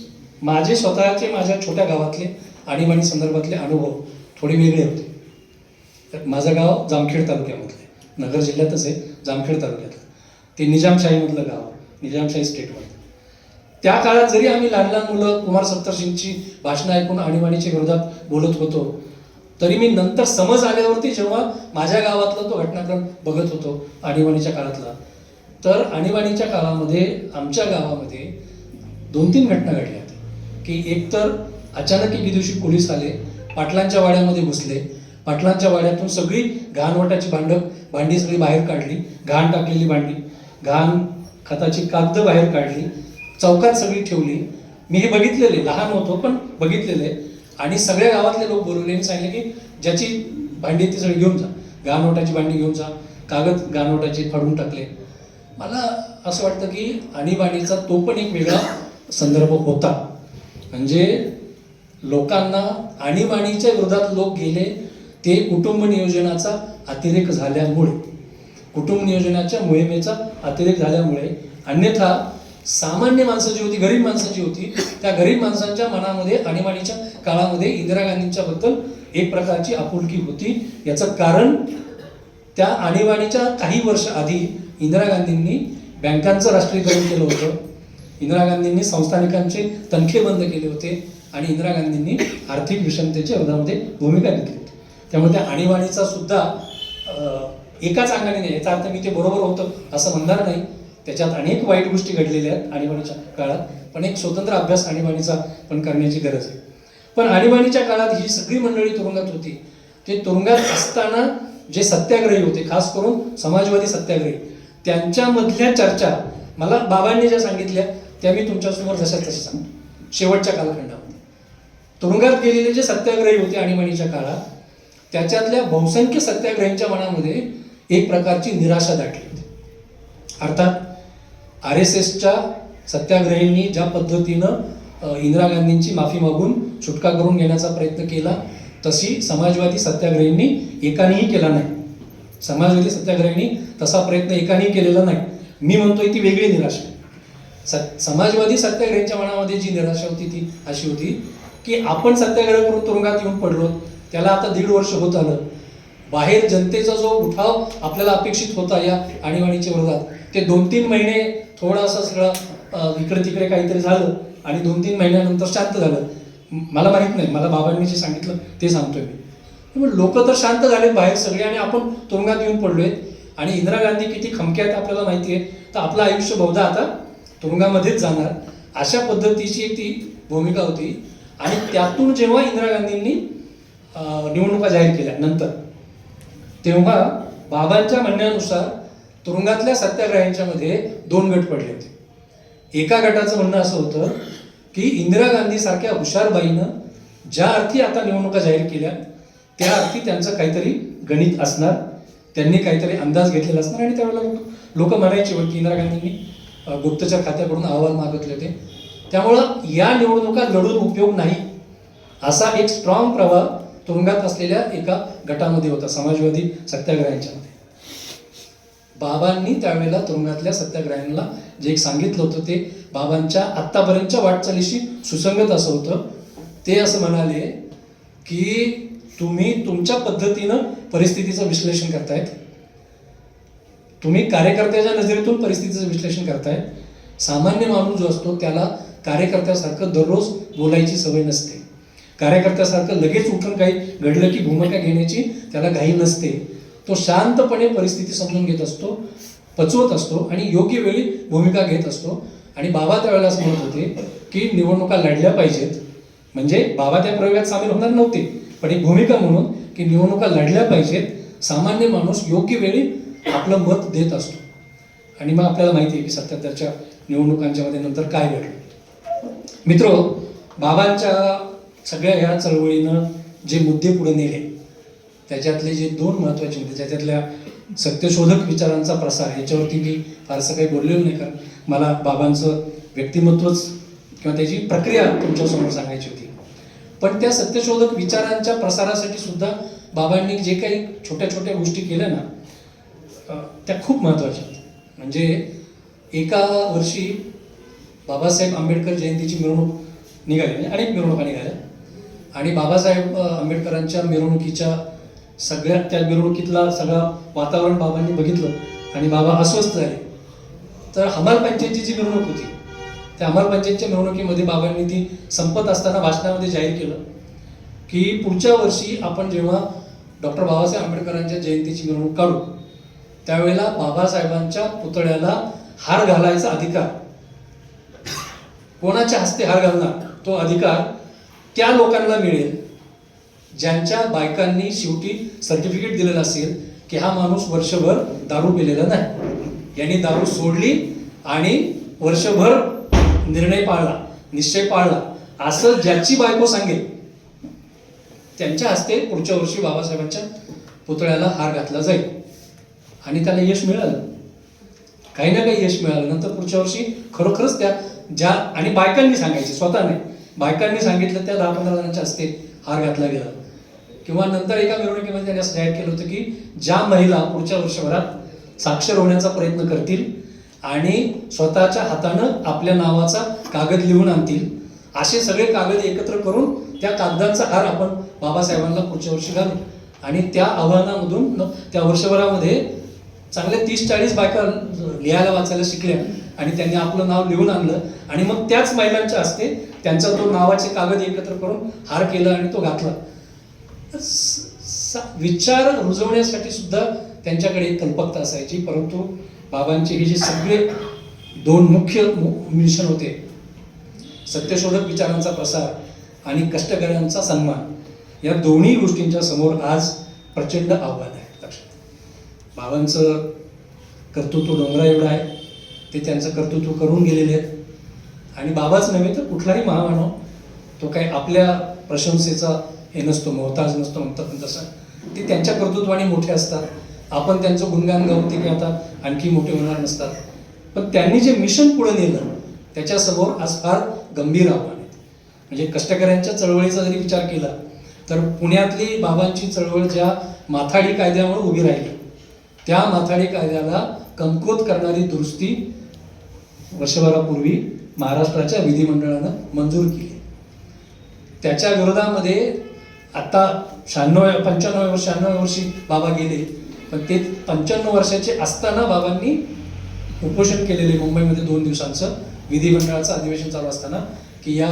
Speaker 1: माझे स्वतःचे माझ्या छोट्या गावातले आणीबाणी संदर्भातले अनुभव थोडे वेगळे होते. माझं गाव जामखेड तालुक्यामधलं आहे, नगर जिल्ह्यातच आहे, जामखेड तालुक्यातलं. ते निजामशाहीमधलं गाव, निजामशाही स्टेटमधलं. त्या काळात जरी आम्ही लहान मुलं कुमार सप्तर्षींची भाषणं ऐकून आणीबाणीच्या विरोधात बोलत होतो, तरी मी नंतर समज आल्यावरती जेव्हा माझ्या गावातला तो घटनाक्रम बघत होतो आणीबाणीच्या काळातला, तर आणीबाणीच्या काळामध्ये आमच्या गावामध्ये 2-3 घटना घडल्या होत्या की एक तर अचानक एके दिवशी पोलीस आले, पाटलांच्या वाड्यामध्ये घुसले. पाटलांच्या वाड्यातून सगळी घाणवटाची भांडी सगळी बाहेर काढली, घाण टाकलेली भांडी, घाण खताची कागदं बाहेर काढली, चौकात सगळी ठेवली. मी हे बघितलेले, लहान होतो पण बघितलेले. आणि सगळ्या गावातले लोक बोलवले आणि सांगितले की ज्याची भांडी ती सगळी घेऊन जा, घाणवटाची भांडी घेऊन जा. कागद घाणवटाचे फाडून टाकले. मला असं वाटतं की आणीबाणीचा तो पण एक वेगळा संदर्भ होता. म्हणजे लोकांना आणीबाणीच्या विरोधात लोक गेले ते कुटुंब नियोजनाचा अतिरेक झाल्यामुळे, कुटुंब नियोजनाच्या मोहिमेचा अतिरेक झाल्यामुळे. अन्यथा सामान्य माणसं जी होती, गरीब माणसं जी होती, त्या गरीब माणसांच्या मनामध्ये आणीबाणीच्या काळामध्ये इंदिरा गांधींच्या बद्दल एक प्रकारची आपुलकी होती. याचं कारण त्या आणीबाणीच्या काही वर्ष आधी इंदिरा गांधींनी बँकांचं राष्ट्रीयकरण केलं होतं, इंदिरा गांधींनी संस्थानिकांचे तनखे बंद केले होते आणि इंदिरा गांधींनी आर्थिक विषमतेच्या विरोधामध्ये भूमिका घेतली होती. त्यामुळे त्या आणीबाणीचा सुद्धा एकाच अंगाने नाही, याचा अर्थ मी ते बरोबर होतं असं म्हणणार नाही. त्याच्यात अनेक वाईट गोष्टी घडलेल्या आहेत आणीबाणीच्या काळात, पण एक स्वतंत्र अभ्यास आणीबाणीचा पण करण्याची गरज आहे. पण आणीबाणीच्या काळात ही सगळी मंडळी तुरुंगात होती. ते तुरुंगात असताना जे सत्याग्रही होते, खास करून समाजवादी सत्याग्रही, त्यांच्यामधल्या चर्चा मला बाबांनी ज्या सांगितल्या त्या मी तुमच्यासमोर जशा तशा सांगतो. शेवटच्या कालखंडामध्ये तुरुंगात गेलेले जे सत्याग्रही होते आणीबाणीच्या काळात, त्याच्यातल्या बहुसंख्य सत्याग्रहींच्या मनामध्ये एक प्रकारची निराशा दाटली होती. अर्थात RSSच्या सत्याग्रहींनी ज्या पद्धतीनं इंदिरा गांधींची माफी मागून सुटका करून घेण्याचा प्रयत्न केला, तशी समाजवादी सत्याग्रहींनी एकानेही केला नाही. समाजवादी सत्याग्रहींनी तसा प्रयत्न एकानेही केलेला नाही. मी म्हणतोय ती वेगळी निराशा. समाजवादी सत्याग्रहींच्या मनामध्ये जी निराशा होती ती अशी होती की आपण सत्याग्रह करून तुरुंगात येऊन पडलो, त्याला आता 1.5 वर्ष होत आलं. बाहेर जनतेचा जो उठाव आपल्याला अपेक्षित होता या आणीबाणीच्या विरोधात, ते 2-3 महिने थोडासा सगळं इकडे तिकडे काहीतरी झालं आणि 2-3 महिन्यानंतर शांत झालं. मला माहित नाही, मला बाबांनी जे सांगितलं ते सांगतोय मी. लोक तर शांत झालेत बाहेर सगळे आणि आपण तुरुंगात येऊन पडलोय. आणि इंदिरा गांधी किती खमक्या आहेत आपल्याला माहिती आहे. तर आपलं आयुष्य बहुधा आता तुरुंगामध्येच जाणार, अशा पद्धतीची एक ती भूमिका होती. आणि त्यातून जेव्हा इंदिरा गांधींनी निवडणुका जाहीर केल्या नंतर, तेव्हा बाबांच्या म्हणण्यानुसार तुरुंगातल्या सत्याग्रह्यांच्या मध्ये 2 गट पडले होते. एका गटाचं म्हणणं असं होतं की इंदिरा गांधी सारख्या हुशारबाईनं ज्या अर्थी आता निवडणुका जाहीर केल्या त्या अर्थी त्यांचं काहीतरी गणित असणार, त्यांनी काहीतरी अंदाज घेतलेला असणार. आणि त्यावेळेला लोक म्हणायचे की इंदिरा गांधींनी गुप्तचर खात्याकडून अहवाल मागितले होते, त्यामुळं या निवडणुका लढून उपयोग नाही, असा एक स्ट्रॉंग प्रभाव तुरुंगात असलेल्या एका गटामध्ये होता, समाजवादी सत्याग्रह्यांच्या मध्ये. बाबांनी त्यावेळेला तुरुंगातल्या सत्याग्रह्यांना जे एक सांगितलं होतं ते बाबांच्या आत्तापर्यंतच्या वाटचालीशी सुसंगत असं होतं. ते असं म्हणाले की तुम्ही तुमच्या पद्धतीनं परिस्थितीचं विश्लेषण करतायत, तुम्ही कार्यकर्त्याच्या नजरेतून परिस्थितीचं विश्लेषण करतायत. सामान्य माणूस जो असतो त्याला कार्यकर्त्यासारखं दररोज बोलायची सवय नसते. कार्यकर्त्यासारखं लगेच उठून काही घडलं की भूमिका घेण्याची त्याला घाई नसते. तो शांतपणे परिस्थिती समजून घेत असतो, पचवत असतो आणि योग्य वेळी भूमिका घेत असतो. आणि बाबा त्यावेळेला असं म्हणत होते की निवडणुका लढल्या पाहिजेत. म्हणजे बाबा त्या प्रयोगात सामील होणार नव्हते, पण एक भूमिका म्हणून की निवडणुका लढल्या पाहिजेत. सामान्य माणूस योग्य वेळी आपलं मत देत असतो. आणि मग आपल्याला माहिती आहे की 77च्या निवडणुकांच्या मध्ये नंतर काय घडलं. मित्रो, बाबांच्या सगळ्या ह्या चळवळीनं जे मुद्दे पुढे नेले त्याच्यातले जे 2 महत्त्वाचे मुद्दे, त्याच्यातल्या सत्यशोधक विचारांचा प्रसार, याच्यावरती मी फारसं काही बोललेलो नाही, कारण मला बाबांचं व्यक्तिमत्वच किंवा त्याची प्रक्रिया तुमच्यासमोर सांगायची होती. पण त्या सत्यशोधक विचारांच्या प्रसारासाठी सुद्धा बाबांनी जे काही छोट्या छोट्या गोष्टी केल्या ना, त्या खूप महत्त्वाच्या आहेत. म्हणजे एका वर्षी बाबासाहेब आंबेडकर जयंतीची मिरवणूक निघाली, म्हणजे अनेक मिरवणुका निघाल्या. आणि बाबासाहेब आंबेडकरांच्या मिरवणुकीच्या सगळ्या त्या मिरवणुकीतला सगळं वातावरण बाबांनी बघितलं आणि बाबा अस्वस्थ झाले. तर हमाल पंचायतची जी मिरवणूक होती, त्या हमाल पंचायतच्या मिरवणुकीमध्ये बाबांनी ती संपत असताना भाषणामध्ये जाहीर केलं की पुढच्या वर्षी आपण जेव्हा डॉक्टर बाबासाहेब आंबेडकरांच्या जयंतीची मिरवणूक काढू त्यावेळेला बाबासाहेबांच्या पुतळ्याला हार घालायचा अधिकार, कोणाच्या हस्ते हार घालणार तो अधिकार त्या लोकांना मिळेल ज्यांच्या बायकांनी शेवटी सर्टिफिकेट दिलेलं असेल की हा माणूस वर्षभर दारू पिलेला नाही, यांनी दारू सोडली आणि वर्षभर निर्णय पाळला, निश्चय पाळला, असं ज्याची बायको सांगेल त्यांच्या हस्ते पुढच्या वर्षी बाबासाहेबांच्या पुतळ्याला हार घातला जाईल. आणि त्याला यश मिळालं, काही ना काही यश मिळालं. नंतर पुढच्या वर्षी खरोखरच त्या ज्या, आणि बायकांनी सांगायचे, स्वतः नाही, बायकांनी सांगितलं त्या 10-15 जणांच्या हस्ते हार घातला गेला. किंवा नंतर एका मिरवणुकीमध्ये त्यांनी असं जाहीर केलं होतं की ज्या महिला पुढच्या वर्षभरात साक्षर होण्याचा प्रयत्न करतील आणि स्वतःच्या हातानं आपल्या नावाचा कागद लिहून आणतील, असे सगळे कागद एकत्र करून त्या कागदांचा हार आपण बाबासाहेबांना पुढच्या वर्षी घालू. आणि त्या आव्हानामधून त्या वर्षभरामध्ये चांगल्या 30-40 बायका लिहायला वाचायला शिकल्या आणि त्यांनी आपलं नाव लिहून आणलं. आणि मग त्याच महिलांच्या हस्ते त्यांचा तो नावाचे कागद एकत्र करून हार केला आणि तो घातला. विचार रुजवण्यासाठी सुद्धा त्यांच्याकडे एक कल्पकता असायची. परंतु बाबांचे हे जे सगळे दोन मुख्य मिशन होते, सत्यशोधक विचारांचा प्रसार आणि कष्टकऱ्यांचा सन्मान, या दोन्ही गोष्टींच्या समोर आज प्रचंड आव्हान आहे. लक्षात, बाबांचं कर्तृत्व डोंगरा एवढं आहे, ते त्यांचं कर्तृत्व करून गेलेले आहेत. आणि बाबाच नव्हे तर कुठलाही महामानव तो काही आपल्या प्रशंसेचा हे नसतो, मोहताज नसतो म्हणतात, पण तसं ते त्यांच्या कर्तृत्वाने मोठे असतात. आपण त्यांचं गुणगान गाऊन ते काही आता आणखी मोठे होणार नसतात. पण त्यांनी जे मिशन पुढे नेलं त्याच्यासमोर आज फार गंभीर आव्हान आहेत. म्हणजे कष्टकऱ्यांच्या चळवळीचा जरी विचार केला तर पुण्यातली बाबांची चळवळ ज्या माथाडी कायद्यामुळे उभी राहिली, त्या माथाडी कायद्याला कमकुवत करणारी दुरुस्ती वर्षभरापूर्वी महाराष्ट्राच्या विधिमंडळानं मंजूर केली. त्याच्या विरोधामध्ये आता 95 वर्षी बाबा गेले, पण ते 95 वर्षाचे असताना बाबांनी उपोषण केलेले मुंबईमध्ये 2 दिवसांचं विधिमंडळाचं अधिवेशन चालू असताना, की या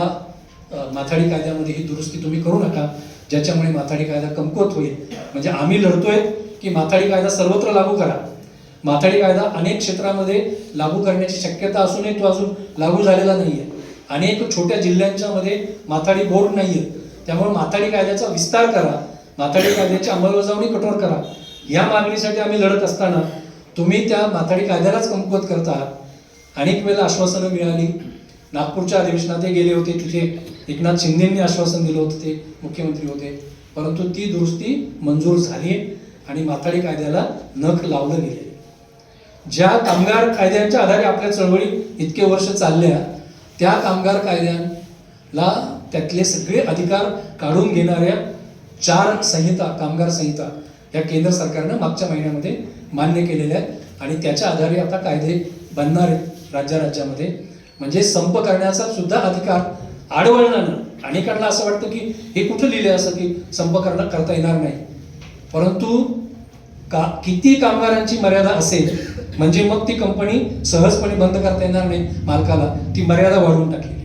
Speaker 1: माथाडी कायद्यामध्ये ही दुरुस्ती तुम्ही करू नका, ज्याच्यामुळे माथाडी कायदा कमकुवत होईल. म्हणजे आम्ही लढतोय की माथाडी कायदा सर्वत्र लागू करा. माथाडी कायदा अनेक क्षेत्रामध्ये लागू करण्याची शक्यता असूनही तो अजून लागू झालेला नाहीये. अनेक छोट्या जिल्ह्यांच्या मध्ये माथाडी बोर्ड नाहीये. त्यामुळे माथाडी कायद्याचा विस्तार करा, माथाडी कायद्याची अंमलबजावणी कठोर करा. या मागणीसाठी आम्ही लढत असताना तुम्ही त्या माथाडी कायद्यालाच कमकुवत करता आहात. अनेक वेळेला आश्वासनं मिळाली. नागपूरच्या अधिवेशनात ते गेले होते, तिथे एकनाथ शिंदेंनी आश्वासन दिलं होतं, ते मुख्यमंत्री होते. परंतु ती दुरुस्ती मंजूर झाली आणि माथाडी कायद्याला नख लावलं गेले. ज्या कामगार कायद्यांच्या आधारे आपल्या चळवळी इतके वर्ष चालल्या, त्या कामगार कायद्याला त्यातले सगळे अधिकार काढून घेणाऱ्या 4 संहिता, कामगार संहिता या केंद्र सरकारनं मागच्या महिन्यामध्ये मान्य केलेल्या आहेत. आणि त्याच्या आधारे आता कायदे बनणार आहेत राज्यामध्ये. म्हणजे संप करण्याचा सुद्धा अधिकार आडवळणानं, अनेकांना असं वाटतं की हे कुठं लिहिले असं की संप करता येणार नाही. परंतु किती कामगारांची मर्यादा असेल म्हणजे मग ती कंपनी सहजपणे बंद करता येणार नाही मालकाला, ती मर्यादा वाढवून टाकली.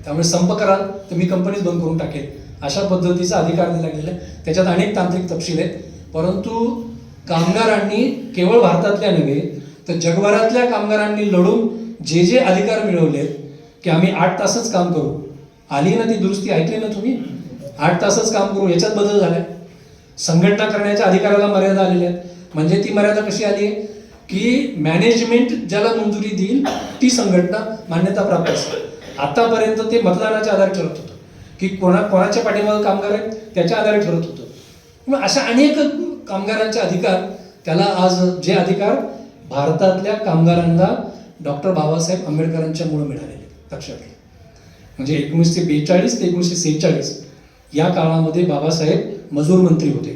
Speaker 1: त्यामुळे संप कराल तर मी कंपनीच बंद करून टाकेल, अशा पद्धतीचा अधिकार दिला गेला. त्याच्यात अनेक तांत्रिक तपशील आहेत. परंतु कामगारांनी केवळ भारतातल्या नव्हे तर जगभरातल्या कामगारांनी लढून जे जे अधिकार मिळवलेत, की आम्ही 8 तासच काम करू, आली ना ती दुरुस्ती, ऐकली ना तुम्ही, 8 तासच काम करू, याच्यात बदल झालाय. संघटना करण्याच्या अधिकाराला मर्यादा आलेल्या आहेत. म्हणजे ती मर्यादा कशी आली आहे की मॅनेजमेंट ज्याला मंजुरी देईल ती संघटना मान्यता प्राप्त असते. आतापर्यंत ते मतदानाच्या आधारे ठरत होतं की कोणाच्या पाठीमागे कामगार आहेत त्याच्या आधारे ठरत होतं. मग अशा अनेक कामगारांचे अधिकार, त्याला आज जे अधिकार भारतातल्या कामगारांना डॉक्टर बाबासाहेब आंबेडकरांच्यामुळे मिळालेले, लक्षात घ्या. म्हणजे 1942 ते 1946 या काळामध्ये बाबासाहेब मजूर मंत्री होते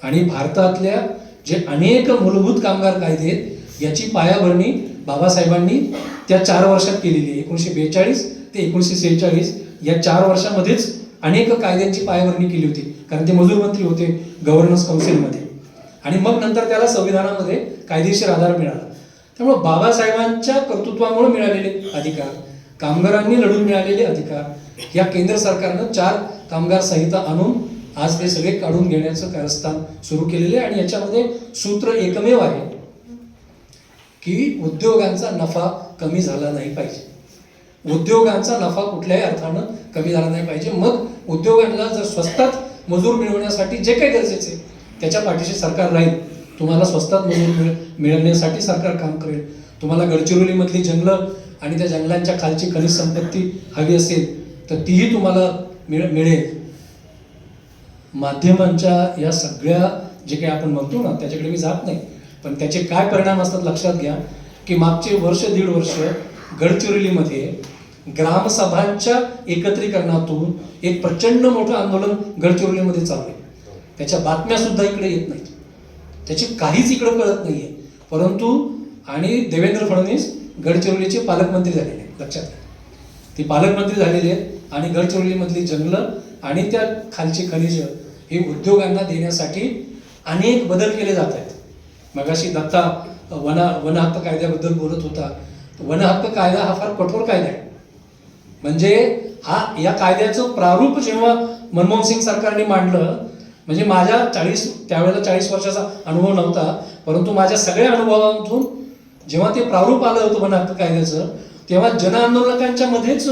Speaker 1: आणि भारतातल्या जे अनेक मूलभूत कामगार कायदे आहेत याची पायाभरणी बाबासाहेबांनी त्या 4 वर्षात केलेली आहे. 1942 ते 1946 या 4 वर्षामध्येच अनेक कायद्यांची पायाभरणी केली होती, कारण ते मजूर मंत्री होते गव्हर्नन्स काउन्सिलमध्ये. आणि मग नंतर त्याला संविधानामध्ये कायदेशीर आधार मिळाला. त्यामुळे बाबासाहेबांच्या कर्तृत्वामुळे मिळालेले अधिकार, कामगारांनी लढून मिळालेले अधिकार, या केंद्र सरकारनं 4 कामगार संहिता आणून आज ते सगळे काढून घेण्याचं कारस्थान सुरू केलेले. आणि याच्यामध्ये सूत्र एकमेव आहे की उद्योगांचा नफा कमी झाला नाही पाहिजे. उद्योगांचा नफा कुठल्याही अर्थानं कमी झाला नाही पाहिजे. मग उद्योगांना जर स्वस्तात मजूर मिळवण्यासाठी जे काही गरजेचे आहे त्याच्या पाठीशी सरकार राहील. तुम्हाला स्वस्तात मजूर मिळवण्यासाठी सरकार काम करेल. तुम्हाला गडचिरोलीमधली जंगलं आणि त्या जंगलांच्या खालची खनिज संपत्ती हवी असेल तर तीही तुम्हाला मिळेल. माध्यमांच्या या सगळ्या जे काही आपण म्हणतो ना त्याच्याकडे मी जात नाही, पण त्याचे काय परिणाम असतात लक्षात घ्या की मागचे 1-1.5 वर्ष गडचिरोलीमध्ये ग्रामसभांच्या एकत्रीकरणातून एक प्रचंड मोठं आंदोलन गडचिरोलीमध्ये चालू आहे. त्याच्या बातम्या सुद्धा इकडे येत नाहीत, त्याची काहीच इकडे कळत नाहीये. परंतु आणि देवेंद्र फडणवीस गडचिरोलीचे पालकमंत्री झालेले आहेत, लक्षात घ्या. ते पालकमंत्री झालेले आहेत आणि गडचिरोलीमधली जंगलं आणि त्या खालची खनिज हे उद्योगांना देण्यासाठी अनेक बदल केले जात आहेत. मगाशी दत्ता वन हक्क कायद्याबद्दल बोलत होता. वन हक्क कायदा हा फार कठोर कायदा आहे. म्हणजे या कायद्याचं प्रारूप जेव्हा मनमोहन सिंग सरकारने मांडलं म्हणजे माझ्या त्यावेळेला 40 वर्षाचा अनुभव नव्हता, परंतु माझ्या सगळ्या अनुभवातून जेव्हा ते प्रारूप आलं होतं वन हक्क कायद्याचं, तेव्हा जनआंदोलकांच्या मध्येच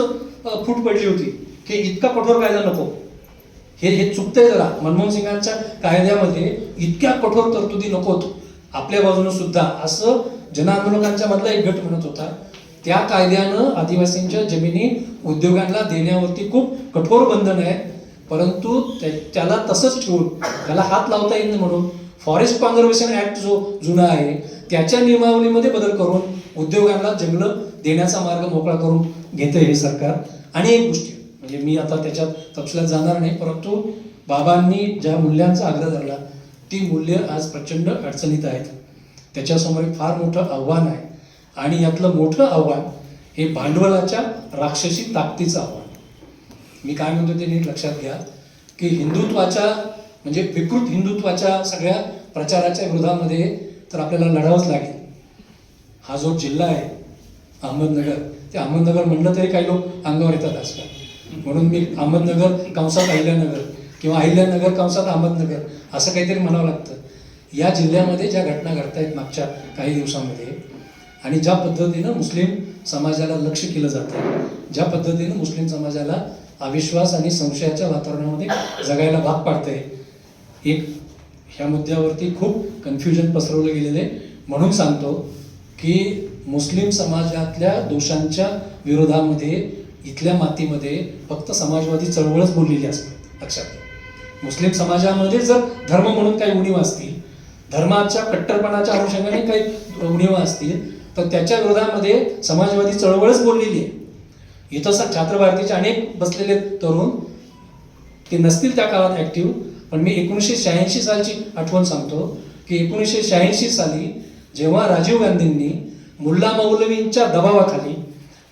Speaker 1: फूट पडली होती की इतका कठोर कायदा नको, हे चुकतंय जरा. मनमोहन सिंगांच्या कायद्यामध्ये इतक्या कठोर तरतुदी नकोत आपल्या बाजूनं सुद्धा, असं जनआंदोलकांच्या मधला एक गट म्हणत होता. त्या कायद्यानं आदिवासींच्या जमिनी उद्योगांना देण्यावरती खूप कठोर बंधन आहे, परंतु त्याला तसंच ठेवून त्याला हात लावता येईल म्हणून फॉरेस्ट कॉन्झर्वेशन ऍक्ट जो जुना आहे त्याच्या नियमावलीमध्ये बदल करून उद्योगांना जंगलं देण्याचा मार्ग मोकळा करून घेते हे सरकार. आणि एक गोष्टी म्हणजे मी आता त्याच्यात तपशिलात जाणार नाही, परंतु बाबांनी ज्या मूल्यांचा आग्रह धरला ती मूल्य आज प्रचंड अडचणीत आहेत. त्याच्यासमोर एक फार मोठं आव्हान आहे आणि यातलं मोठं आव्हान हे भांडवलाच्या राक्षसी ताकदीचं आव्हान. मी काय म्हणतो ते नीट लक्षात घ्या की हिंदुत्वाच्या म्हणजे विकृत हिंदुत्वाच्या सगळ्या प्रचाराच्या विरोधामध्ये तर आपल्याला लढावंच लागेल. हा जो जिल्हा आहे अहमदनगर, ते अहमदनगर म्हणलं तरी काही लोक अंगावर येतात आजकाल, म्हणून मी अहमदनगर कंसात अहिल्यानगर किंवा अहिल्यानगर कंसात अहमदनगर असं काहीतरी म्हणावं लागतं. या जिल्ह्यामध्ये ज्या घटना घडतायत मागच्या काही दिवसामध्ये आणि ज्या पद्धतीनं मुस्लिम समाजाला लक्ष केलं जातं, ज्या पद्धतीनं मुस्लिम समाजाला अविश्वास आणि संशयाच्या वातावरणामध्ये जगायला भाग पाडतंय, एक ह्या मुद्द्यावरती खूप कन्फ्युजन पसरवलं गेलेलं आहे. म्हणून सांगतो की मुस्लिम समाजातल्या दोषांच्या विरोधामध्ये इथल्या मातीमध्ये फक्त समाजवादी चळवळच बोललेली असते. लक्षात घ्या, मुस्लिम समाजामध्ये जर धर्म म्हणून काही उणीवा असतील, धर्माच्या कट्टरपणाच्या अनुषंगाने काही उणीवा असतील, तर त्याच्या विरोधामध्ये समाजवादी चळवळच बोललेली आहे. इथं छात्र भारतीचे अनेक बसलेले तरुण ते नसतील त्या काळात ऍक्टिव्ह, पण मी 1986 सालची आठवण सांगतो की 1986 साली जेव्हा राजीव गांधींनी मुल्ला मौलवींच्या दबावाखाली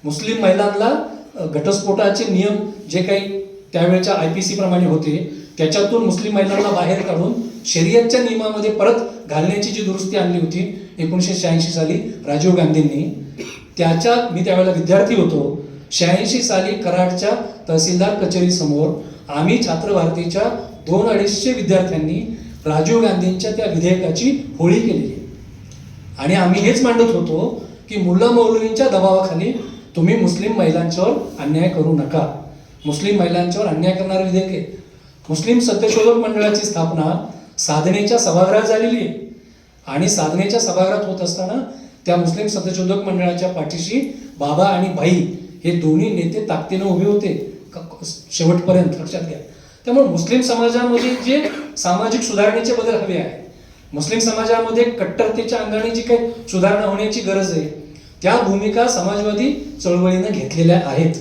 Speaker 1: मुस्लिम महिलांना घटस्फोटाचे नियम जे काही त्यावेळेच्या IPC प्रमाणे होते त्याच्यातून मुस्लिम महिलांना बाहेर काढून शरीयतच्या नियमामध्ये परत घालण्याची जी दुरुस्ती आणली होती 1986 साली राजीव गांधींनी, त्याच्यात मी त्यावेळेला विद्यार्थी होतो. 86 साली कराडच्या तहसीलदार कचेरी समोर आम्ही छात्र भारतीच्या 200-250 विद्यार्थ्यांनी राजीव गांधींच्या त्या विधेयकाची होळी केलेली आणि आम्ही हेच मांडत होतो की मुल्ला मौलवींच्या दबावाखाली तुम्ही मुस्लिम महिलांच्यावर अन्याय करू नका. मुस्लिम महिलांच्यावर अन्याय करणारे विधेयक आहे. मुस्लिम सत्यशोधक मंडळाची स्थापना साधनेच्या सभागृहात झालेली आहे आणि साधनेच्या सभागृहात होत असताना त्या मुस्लिम सत्यशोधक मंडळाच्या पाठीशी बाबा आणि भाई हे दोन्ही नेते ताकदीनं उभे होते शेवटपर्यंत. लक्षात घ्या. त्यामुळे मुस्लिम समाजामध्ये जे सामाजिक सुधारणेचे बदल हवे आहे, मुस्लिम समाजामध्ये कट्टरतेच्या अंगाने जी काही सुधारणा होण्याची गरज आहे, त्या भूमिका समाजवादी चळवळीनं घेतलेल्या आहेत.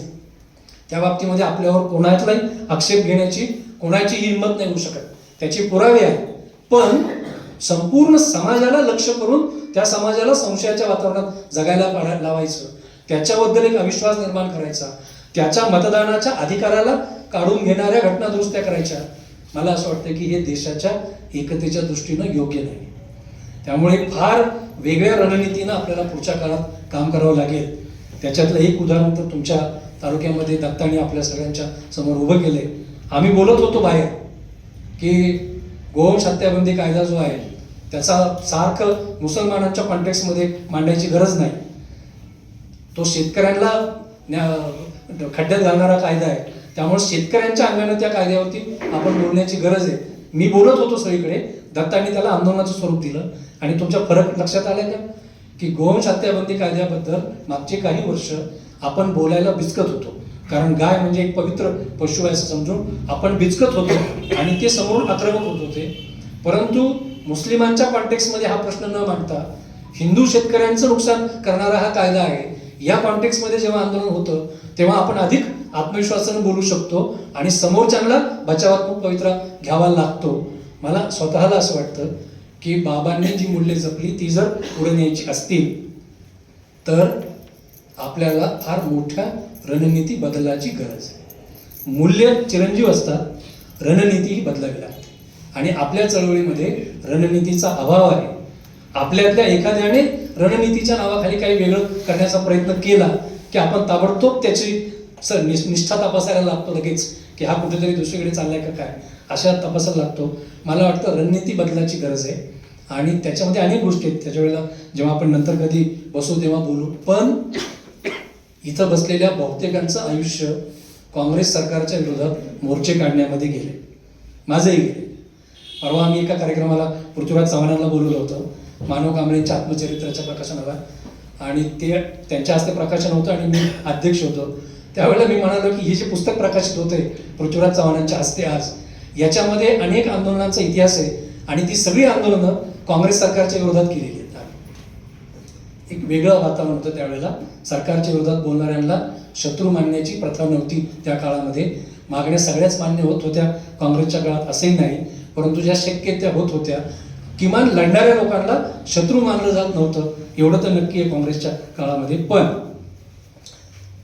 Speaker 1: त्या बाबतीमध्ये आपल्यावर कोणाचाही आक्षेप घेण्याची कोणाची हिंमत नाही होऊ शकत, त्याचे पुरावे आहेत. पण संपूर्ण समाजाला लक्ष करून त्या समाजाला संशयाच्या वातावरणात जगायला लावायचं, त्याच्याबद्दल एक अविश्वास निर्माण करायचा, त्याच्या मतदानाच्या अधिकाराला काढून घेणाऱ्या घटना दुरुस्त्या करायच्या, मला असं वाटतं की हे देशाच्या एकतेच्या दृष्टीनं योग्य नाही. त्यामुळे फार वेगळ्या रणनीतीनं आपल्याला पुढच्या काळात काम करावं लागेल. त्याच्यातलं एक उदाहरण तर तुमच्या तालुक्यामध्ये दत्तानी आपल्या सगळ्यांच्या समोर उभं केलंय. आम्ही बोलत होतो बाहेर की गोवंश हत्याबंदी कायदा जो आहे त्याचा सारखं मुसलमानांच्या कॉन्टेक्स्टमध्ये मांडायची गरज नाही. तो शेतकऱ्यांना खड्ड्यात घालणारा कायदा आहे, त्यामुळे शेतकऱ्यांच्या अंगाने त्या कायद्यावरती आपण बोलण्याची गरज आहे. मी बोलत होतो सगळीकडे, दत्तांनी त्याला आंदोलनाचं स्वरूप दिलं आणि तुमच्या फरक लक्षात आलाय का की गोवंश हत्याबंदी कायद्याबद्दल मागचे काही वर्ष आपण बोलायला बिचकत होतो, कारण गाय म्हणजे एक पवित्र पशु आहे असं समजून आपण बिचकत होतो आणि ते समोरून आक्रमक होत होते. परंतु मुस्लिमांच्या कॉन्टेक्स्टमध्ये हा प्रश्न न मांडता हिंदू शेतकऱ्यांचं नुकसान करणारा हा कायदा आहे, या कॉन्टेक्स्टमध्ये जेव्हा आंदोलन होतं तेव्हा आपण अधिक आत्मविश्वासाने बोलू शकतो आणि समोरच्यांना बचावात्मक पवित्रा घ्यावा लागतो. मला स्वतःला असं वाटतं की बाबांनी जी मूल्ये जपली ती जर पुढे न्यायची असतील तर आपल्याला फार मोठ्या रणनीती बदलाची गरज आहे. मूल्य चिरंजीव असतात, रणनीती ही बदलावी लागते आणि आपल्या चळवळीमध्ये रणनीतीचा अभाव आहे. आपल्यातल्या एखाद्याने रणनीतीच्या नावाखाली काही वेगळं करण्याचा प्रयत्न केला की आपण ताबडतोब त्याची निष्ठा तपासायला लागतो लगेच की हा कुठेतरी दुसरीकडे चाललाय का काय, अशा तपासाला लागतो. मला वाटतं रणनीती बदलाची गरज आहे आणि त्याच्यामध्ये अनेक गोष्टी आहेत. त्याच्या वेळेला जेव्हा आपण नंतर कधी बसू तेव्हा बोलू. पण इथं बसलेल्या बहुतेकांचं आयुष्य काँग्रेस सरकारच्या विरोधात मोर्चे काढण्यामध्ये गेले, माझंही गेले. परवा आम्ही एका कार्यक्रमाला पृथ्वीराज चव्हाणांना बोलवलं होतं मानव कांबळेंच्या आत्मचरित्राच्या प्रकाशनाला, आणि ते त्यांच्या हस्ते प्रकाशन होतं आणि मी अध्यक्ष होतो. त्यावेळेला मी म्हणालो की हे जे पुस्तक प्रकाशित होते पृथ्वीराज चव्हाणांच्या हस्ते आज, याच्यामध्ये अनेक आंदोलनांचा इतिहास आहे आणि ती सगळी आंदोलनं काँग्रेस सरकारच्या विरोधात केलेली आहेत. एक वेगळं वातावरण होतं त्यावेळेला. सरकारच्या विरोधात बोलणाऱ्यांना शत्रू मानण्याची प्रथा नव्हती त्या काळामध्ये. मागण्या सगळ्याच मान्य होत होत्या काँग्रेसच्या काळात, असंही नाही, परंतु ज्या शक्य त्या होत होत्या. किमान लढणाऱ्या लोकांना शत्रू मानलं जात नव्हतं, एवढं तर नक्की आहे काँग्रेसच्या काळामध्ये. पण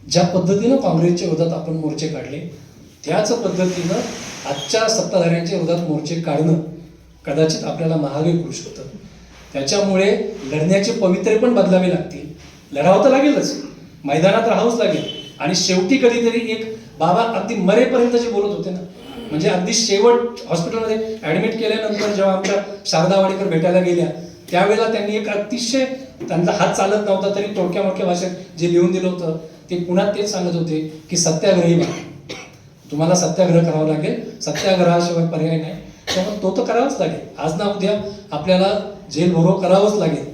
Speaker 1: ज्या पद्धतीनं काँग्रेसच्या विरोधात आपण मोर्चे काढले, त्याच पद्धतीनं आजच्या सत्ताधाऱ्यांच्या विरोधात मोर्चे काढणं कदाचित आपल्याला महागाई पडू शकतं. त्याच्यामुळे लढण्याचे पवित्रे पण बदलावे लागतील. लढावं तर लागेलच, मैदानात राहावंच लागेल. आणि शेवटी कधीतरी एक बाबा अगदी मरेपर्यंत जे बोलत होते ना, म्हणजे अगदी शेवट हॉस्पिटलमध्ये ॲडमिट केल्यानंतर जेव्हा आमच्या शारदा वाडेकर भेटायला गेल्या, त्यावेळेला त्यांनी एक अतिशय, त्यांचा हात चालत नव्हता तरी तोडक्या मोडक्या भाषेत जे लिहून दिलं होतं ते पुन्हा तेच सांगत होते की सत्याग्रही व्हा, तुम्हाला सत्याग्रह करावा लागेल, सत्याग्रहाशिवाय पर्याय नाही. त्यामुळे तो तर करावाच लागेल. आज ना उद्या आपल्याला जेल भरो करावंच लागेल,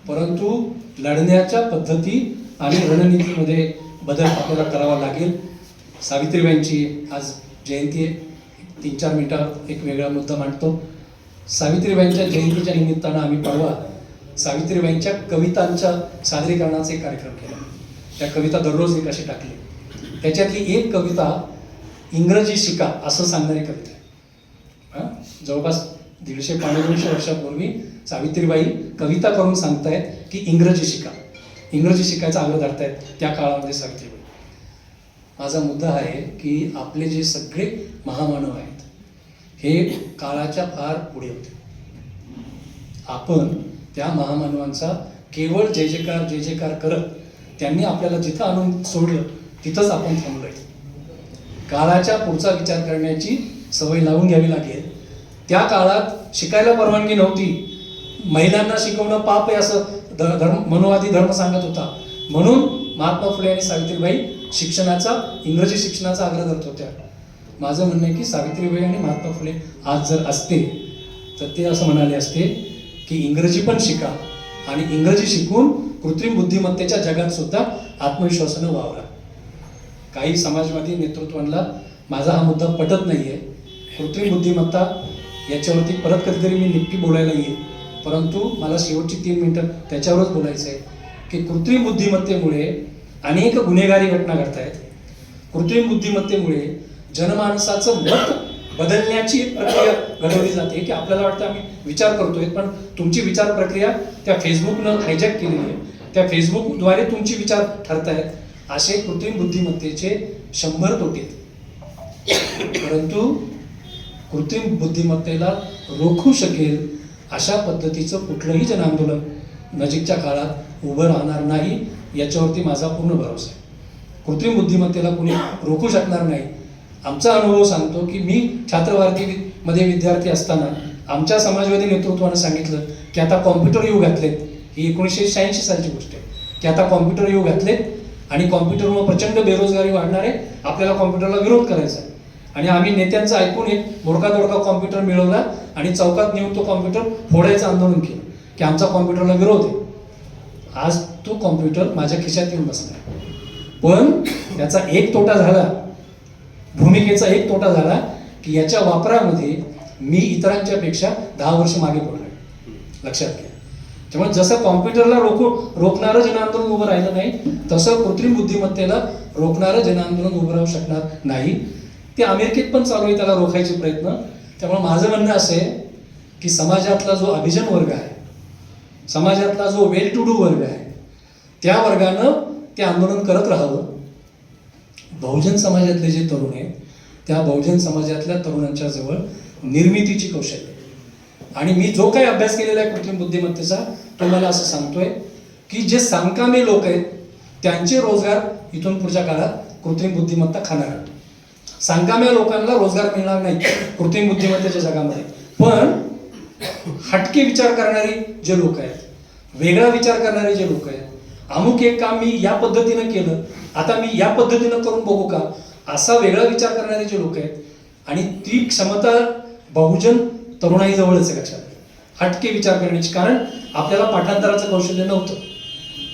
Speaker 1: परंतु लढण्याच्या पद्धती आणि रणनीतीमध्ये बदल आपल्याला करावा लागेल. सावित्रीबाईंची आज जयंती आहे. 3-4 मिनिटात एक वेगळा मुद्दा मांडतो. सावित्रीबाईंच्या जयंतीच्या निमित्तानं आम्ही परवा सावित्रीबाईंच्या कवितांच्या सादरीकरणाचा एक कार्यक्रम केला. त्या कविता दररोज एक अशी टाकली. त्याच्यातली एक कविता इंग्रजी शिका असं सांगणारी कविता आहे. जवळपास 150-200 वर्षापूर्वी सावित्रीबाई कविता करून सांगतायत की इंग्रजी शिका, इंग्रजी शिकायचा आग्रह धरतायत त्या काळामध्ये सावित्रीबाई. माझा मुद्दा आहे की आपले जे सगळे महामानव आहेत हे काळाच्या फार पुढे होते. आपण त्या महामानवांचा केवळ जय जयकार करत त्यांनी आपल्याला जिथं आणून सोडलं तिथंच आपण थांबलोय. काळाच्या पुढचा विचार करण्याची सवय लावून घ्यावी लागेल. त्या काळात शिकायला परवानगी नव्हती. महिलांना शिकवणं पाप आहे असं मनुवादी धर्म सांगत होता. म्हणून महात्मा फुले आणि सावित्रीबाई शिक्षणाचा, इंग्रजी शिक्षणाचा आग्रह धरत होत्या. माझं म्हणणं आहे की सावित्रीबाई आणि महात्मा फुले आज जर असते तर ते असं म्हणाले असते की इंग्रजी पण शिका आणि इंग्रजी शिकून कृत्रिम बुद्धिमत्तेच्या जगात सुद्धा आत्मविश्वासानं वावरा. काही समाजवादी नेतृत्वांना माझा हा मुद्दा पटत नाहीये. कृत्रिम बुद्धिमत्ता याच्यावरती परत कधीतरी मी नक्की बोलायला येईल, परंतु मला शेवटची 3 मिनिटं त्याच्यावरच बोलायचं आहे की कृत्रिम बुद्धिमत्तेमुळे अनेक गुन्हेगारी घटना घडत आहेत. कृत्रिम बुद्धिमत्तेमुळे जनमानसाचं मत बदलण्याची एक प्रक्रिया घडवली जाते की आपल्याला वाटतं आम्ही विचार करतोय, पण तुमची विचार प्रक्रिया त्या फेसबुकनं हायजॅक केलेली आहे. त्या फेसबुकद्वारे तुमचे विचार ठरतायत. असे कृत्रिम बुद्धिमत्तेचे 100 तोटे आहेत. परंतु कृत्रिम बुद्धिमत्तेला रोखू शकेल अशा पद्धतीचं कुठलंही जनआंदोलन नजीकच्या काळात उभं राहणार नाही, याच्यावरती माझा पूर्ण भरोसा आहे. कृत्रिम बुद्धिमत्तेला कुणी रोखू शकणार नाही. आमचा अनुभव सांगतो की मी छात्रवार्तीमध्ये विद्यार्थी असताना आमच्या समाजवादी नेतृत्वानं सांगितलं की आता कॉम्प्युटर युग घातलेत. ही 1986 सालची गोष्ट आहे की आता कॉम्प्युटर युग घातलेत आणि कॉम्प्युटरमुळे प्रचंड बेरोजगारी वाढणार आहे, आपल्याला कॉम्प्युटरला विरोध करायचा आहे. आणि आम्ही नेत्यांचं ऐकून एक मोडका कॉम्प्युटर मिळवला आणि चौकात नेऊन तो कॉम्प्युटर फोडायचं आंदोलन केलं की आमचा कॉम्प्युटरला विरोध आहे. आज तो कॉम्प्युटर माझ्या खिशात येऊन बसला. पण त्याचा एक तोटा झाला, भूमिकेचा एक तोटा झाला की याच्या वापरामध्ये मी इतरांच्या पेक्षा 10 वर्ष मागे पडलोय. लक्षात घ्या. त्यामुळे जसं कॉम्प्युटरला रोखणारं जनआंदोलन उभं राहिलं नाही, तसं कृत्रिम बुद्धिमत्तेला रोखणारं जनआंदोलन उभं राहू शकणार नाही. ते अमेरिकेत पण चालू आहे त्याला रोखायचे प्रयत्न. त्यामुळे माझं म्हणणं असं आहे की समाजातला जो अभिजन वर्ग आहे, समाजातला जो वेल टू डू वर्ग आहे, त्या वर्गानं ते आंदोलन करत राहावं. बहुजन समाजातले जे तरुण आहेत त्या बहुजन समाजातल्या तरुणांच्या जवळ निर्मितीची कौशल्य आणि मी जो काही अभ्यास केलेला आहे कृत्रिम बुद्धिमत्तेचा, तो मला असं सांगतोय की जे सामकामी लोक आहेत त्यांचे रोजगार इथून पुढच्या काळात कृत्रिम बुद्धिमत्ता खाणार आहे. सांगाम्या लोकांना रोजगार मिळणार नाही कृत्रिम बुद्धिमत्तेच्या जगामध्ये. पण हटके विचार करणारी जे लोक आहेत, वेगळा विचार करणारे जे लोक आहेत, अमुक एक काम मी या पद्धतीनं केलं, आता मी या पद्धतीनं करून बघू का, असा वेगळा विचार करणारे जे लोक आहेत, आणि ती क्षमता बहुजन तरुणाईजवळच आहे. लक्षात घ्या, हटके विचार करण्याची. कारण आपल्याला पाठांतराचं कौशल्य नव्हतं.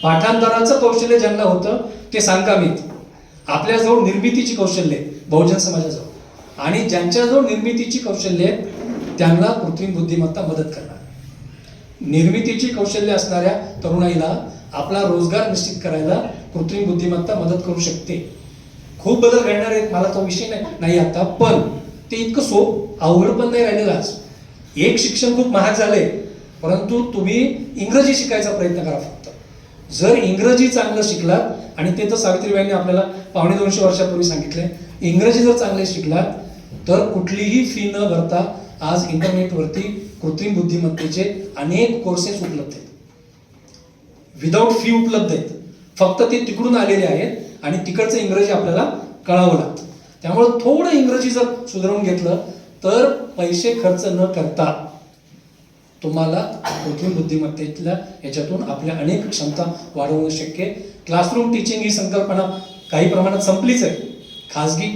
Speaker 1: पाठांतराचं कौशल्य ज्यांना होतं ते सांगामीत. आपल्याजवळ निर्मितीची कौशल्य आहे बहुजन समाजाजवळ, आणि ज्यांच्याजवळ निर्मितीची कौशल्य आहेत त्यांना कृत्रिम बुद्धिमत्ता मदत करणार. निर्मितीची कौशल्य असणाऱ्या तरुणाईला आपला रोजगार निश्चित करायला कृत्रिम बुद्धिमत्ता मदत करू शकते. खूप बदल घडणार आहेत, मला तो विषय नाही आता, पण ते इतकं अवघड पण नाही राहिलेलं आज. एक शिक्षण खूप महाग झालंय, परंतु तुम्ही इंग्रजी शिकायचा प्रयत्न करा फक्त. जर इंग्रजी चांगलं शिकलात, आणि ते तर सावित्रीबाईंनी आपल्याला 250 वर्षापूर्वी सांगितलंय, इंग्रजी जर चांगले शिकलात तर कुठलीही फी न भरता आज इंटरनेटवरती कृत्रिम बुद्धिमत्तेचे अनेक कोर्सेस उपलब्ध आहेत. विदाऊट फी उपलब्ध आहेत. फक्त ते तिकडून आलेले आहेत आणि तिकडचं इंग्रजी आपल्याला कळावं लागतं. त्यामुळे थोडं इंग्रजी जर सुधारून घेतलं तर पैसे खर्च न करता तुम्हाला कृत्रिम बुद्धिमत्तेतल्या याच्यातून आपल्या अनेक क्षमता वाढवणं शक्य आहे. क्लासरूम टीचिंग ही संकल्पना काही प्रमाणात संपलीच आहे. खाजगी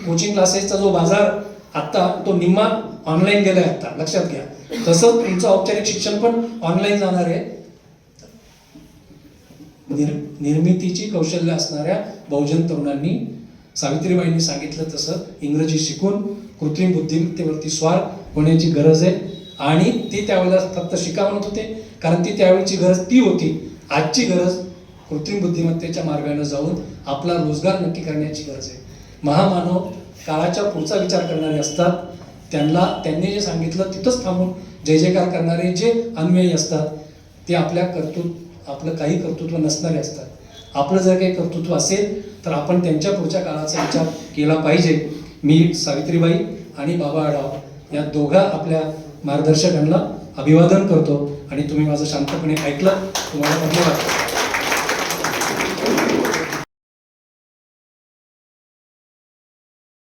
Speaker 1: कोचिंग क्लासेसचा जो बाजार आत्ता तो निम्मा ऑनलाईन गेलाय आता, लक्षात घ्या. तसंच तुमचं औपचारिक शिक्षण पण ऑनलाईन जाणार आहे. निर्मितीची कौशल्य असणाऱ्या बहुजन तरुणांनी सावित्रीबाईंनी सांगितलं तसं इंग्रजी शिकून कृत्रिम बुद्धिमत्तेवरती स्वार होण्याची गरज आहे. आणि ती त्यावेळेला फक्त शिका म्हणत होते, कारण ती त्यावेळीची गरज ती होती. आजची गरज कृत्रिम बुद्धिमत्तेच्या मार्गाने जाऊन आपला रोजगार नक्की करण्याची गरज आहे. महामानव काळाच्या पुढचा विचार करणारे असतात. त्यांनी जे सांगितलं तिथंच थांबून जय जयकार करणारे जे अन्वयी असतात ते आपलं काही कर्तृत्व नसणारे असतात. आपलं जर काही कर्तृत्व असेल तर आपण त्यांच्या पुढच्या काळाचा विचार केला पाहिजे. मी सावित्रीबाई आणि बाबा आढाव या दोघा आपल्या मार्गदर्शकांना अभिवादन करतो, आणि तुम्ही माझं शांतपणे ऐकलं, तुम्हाला धन्यवाद.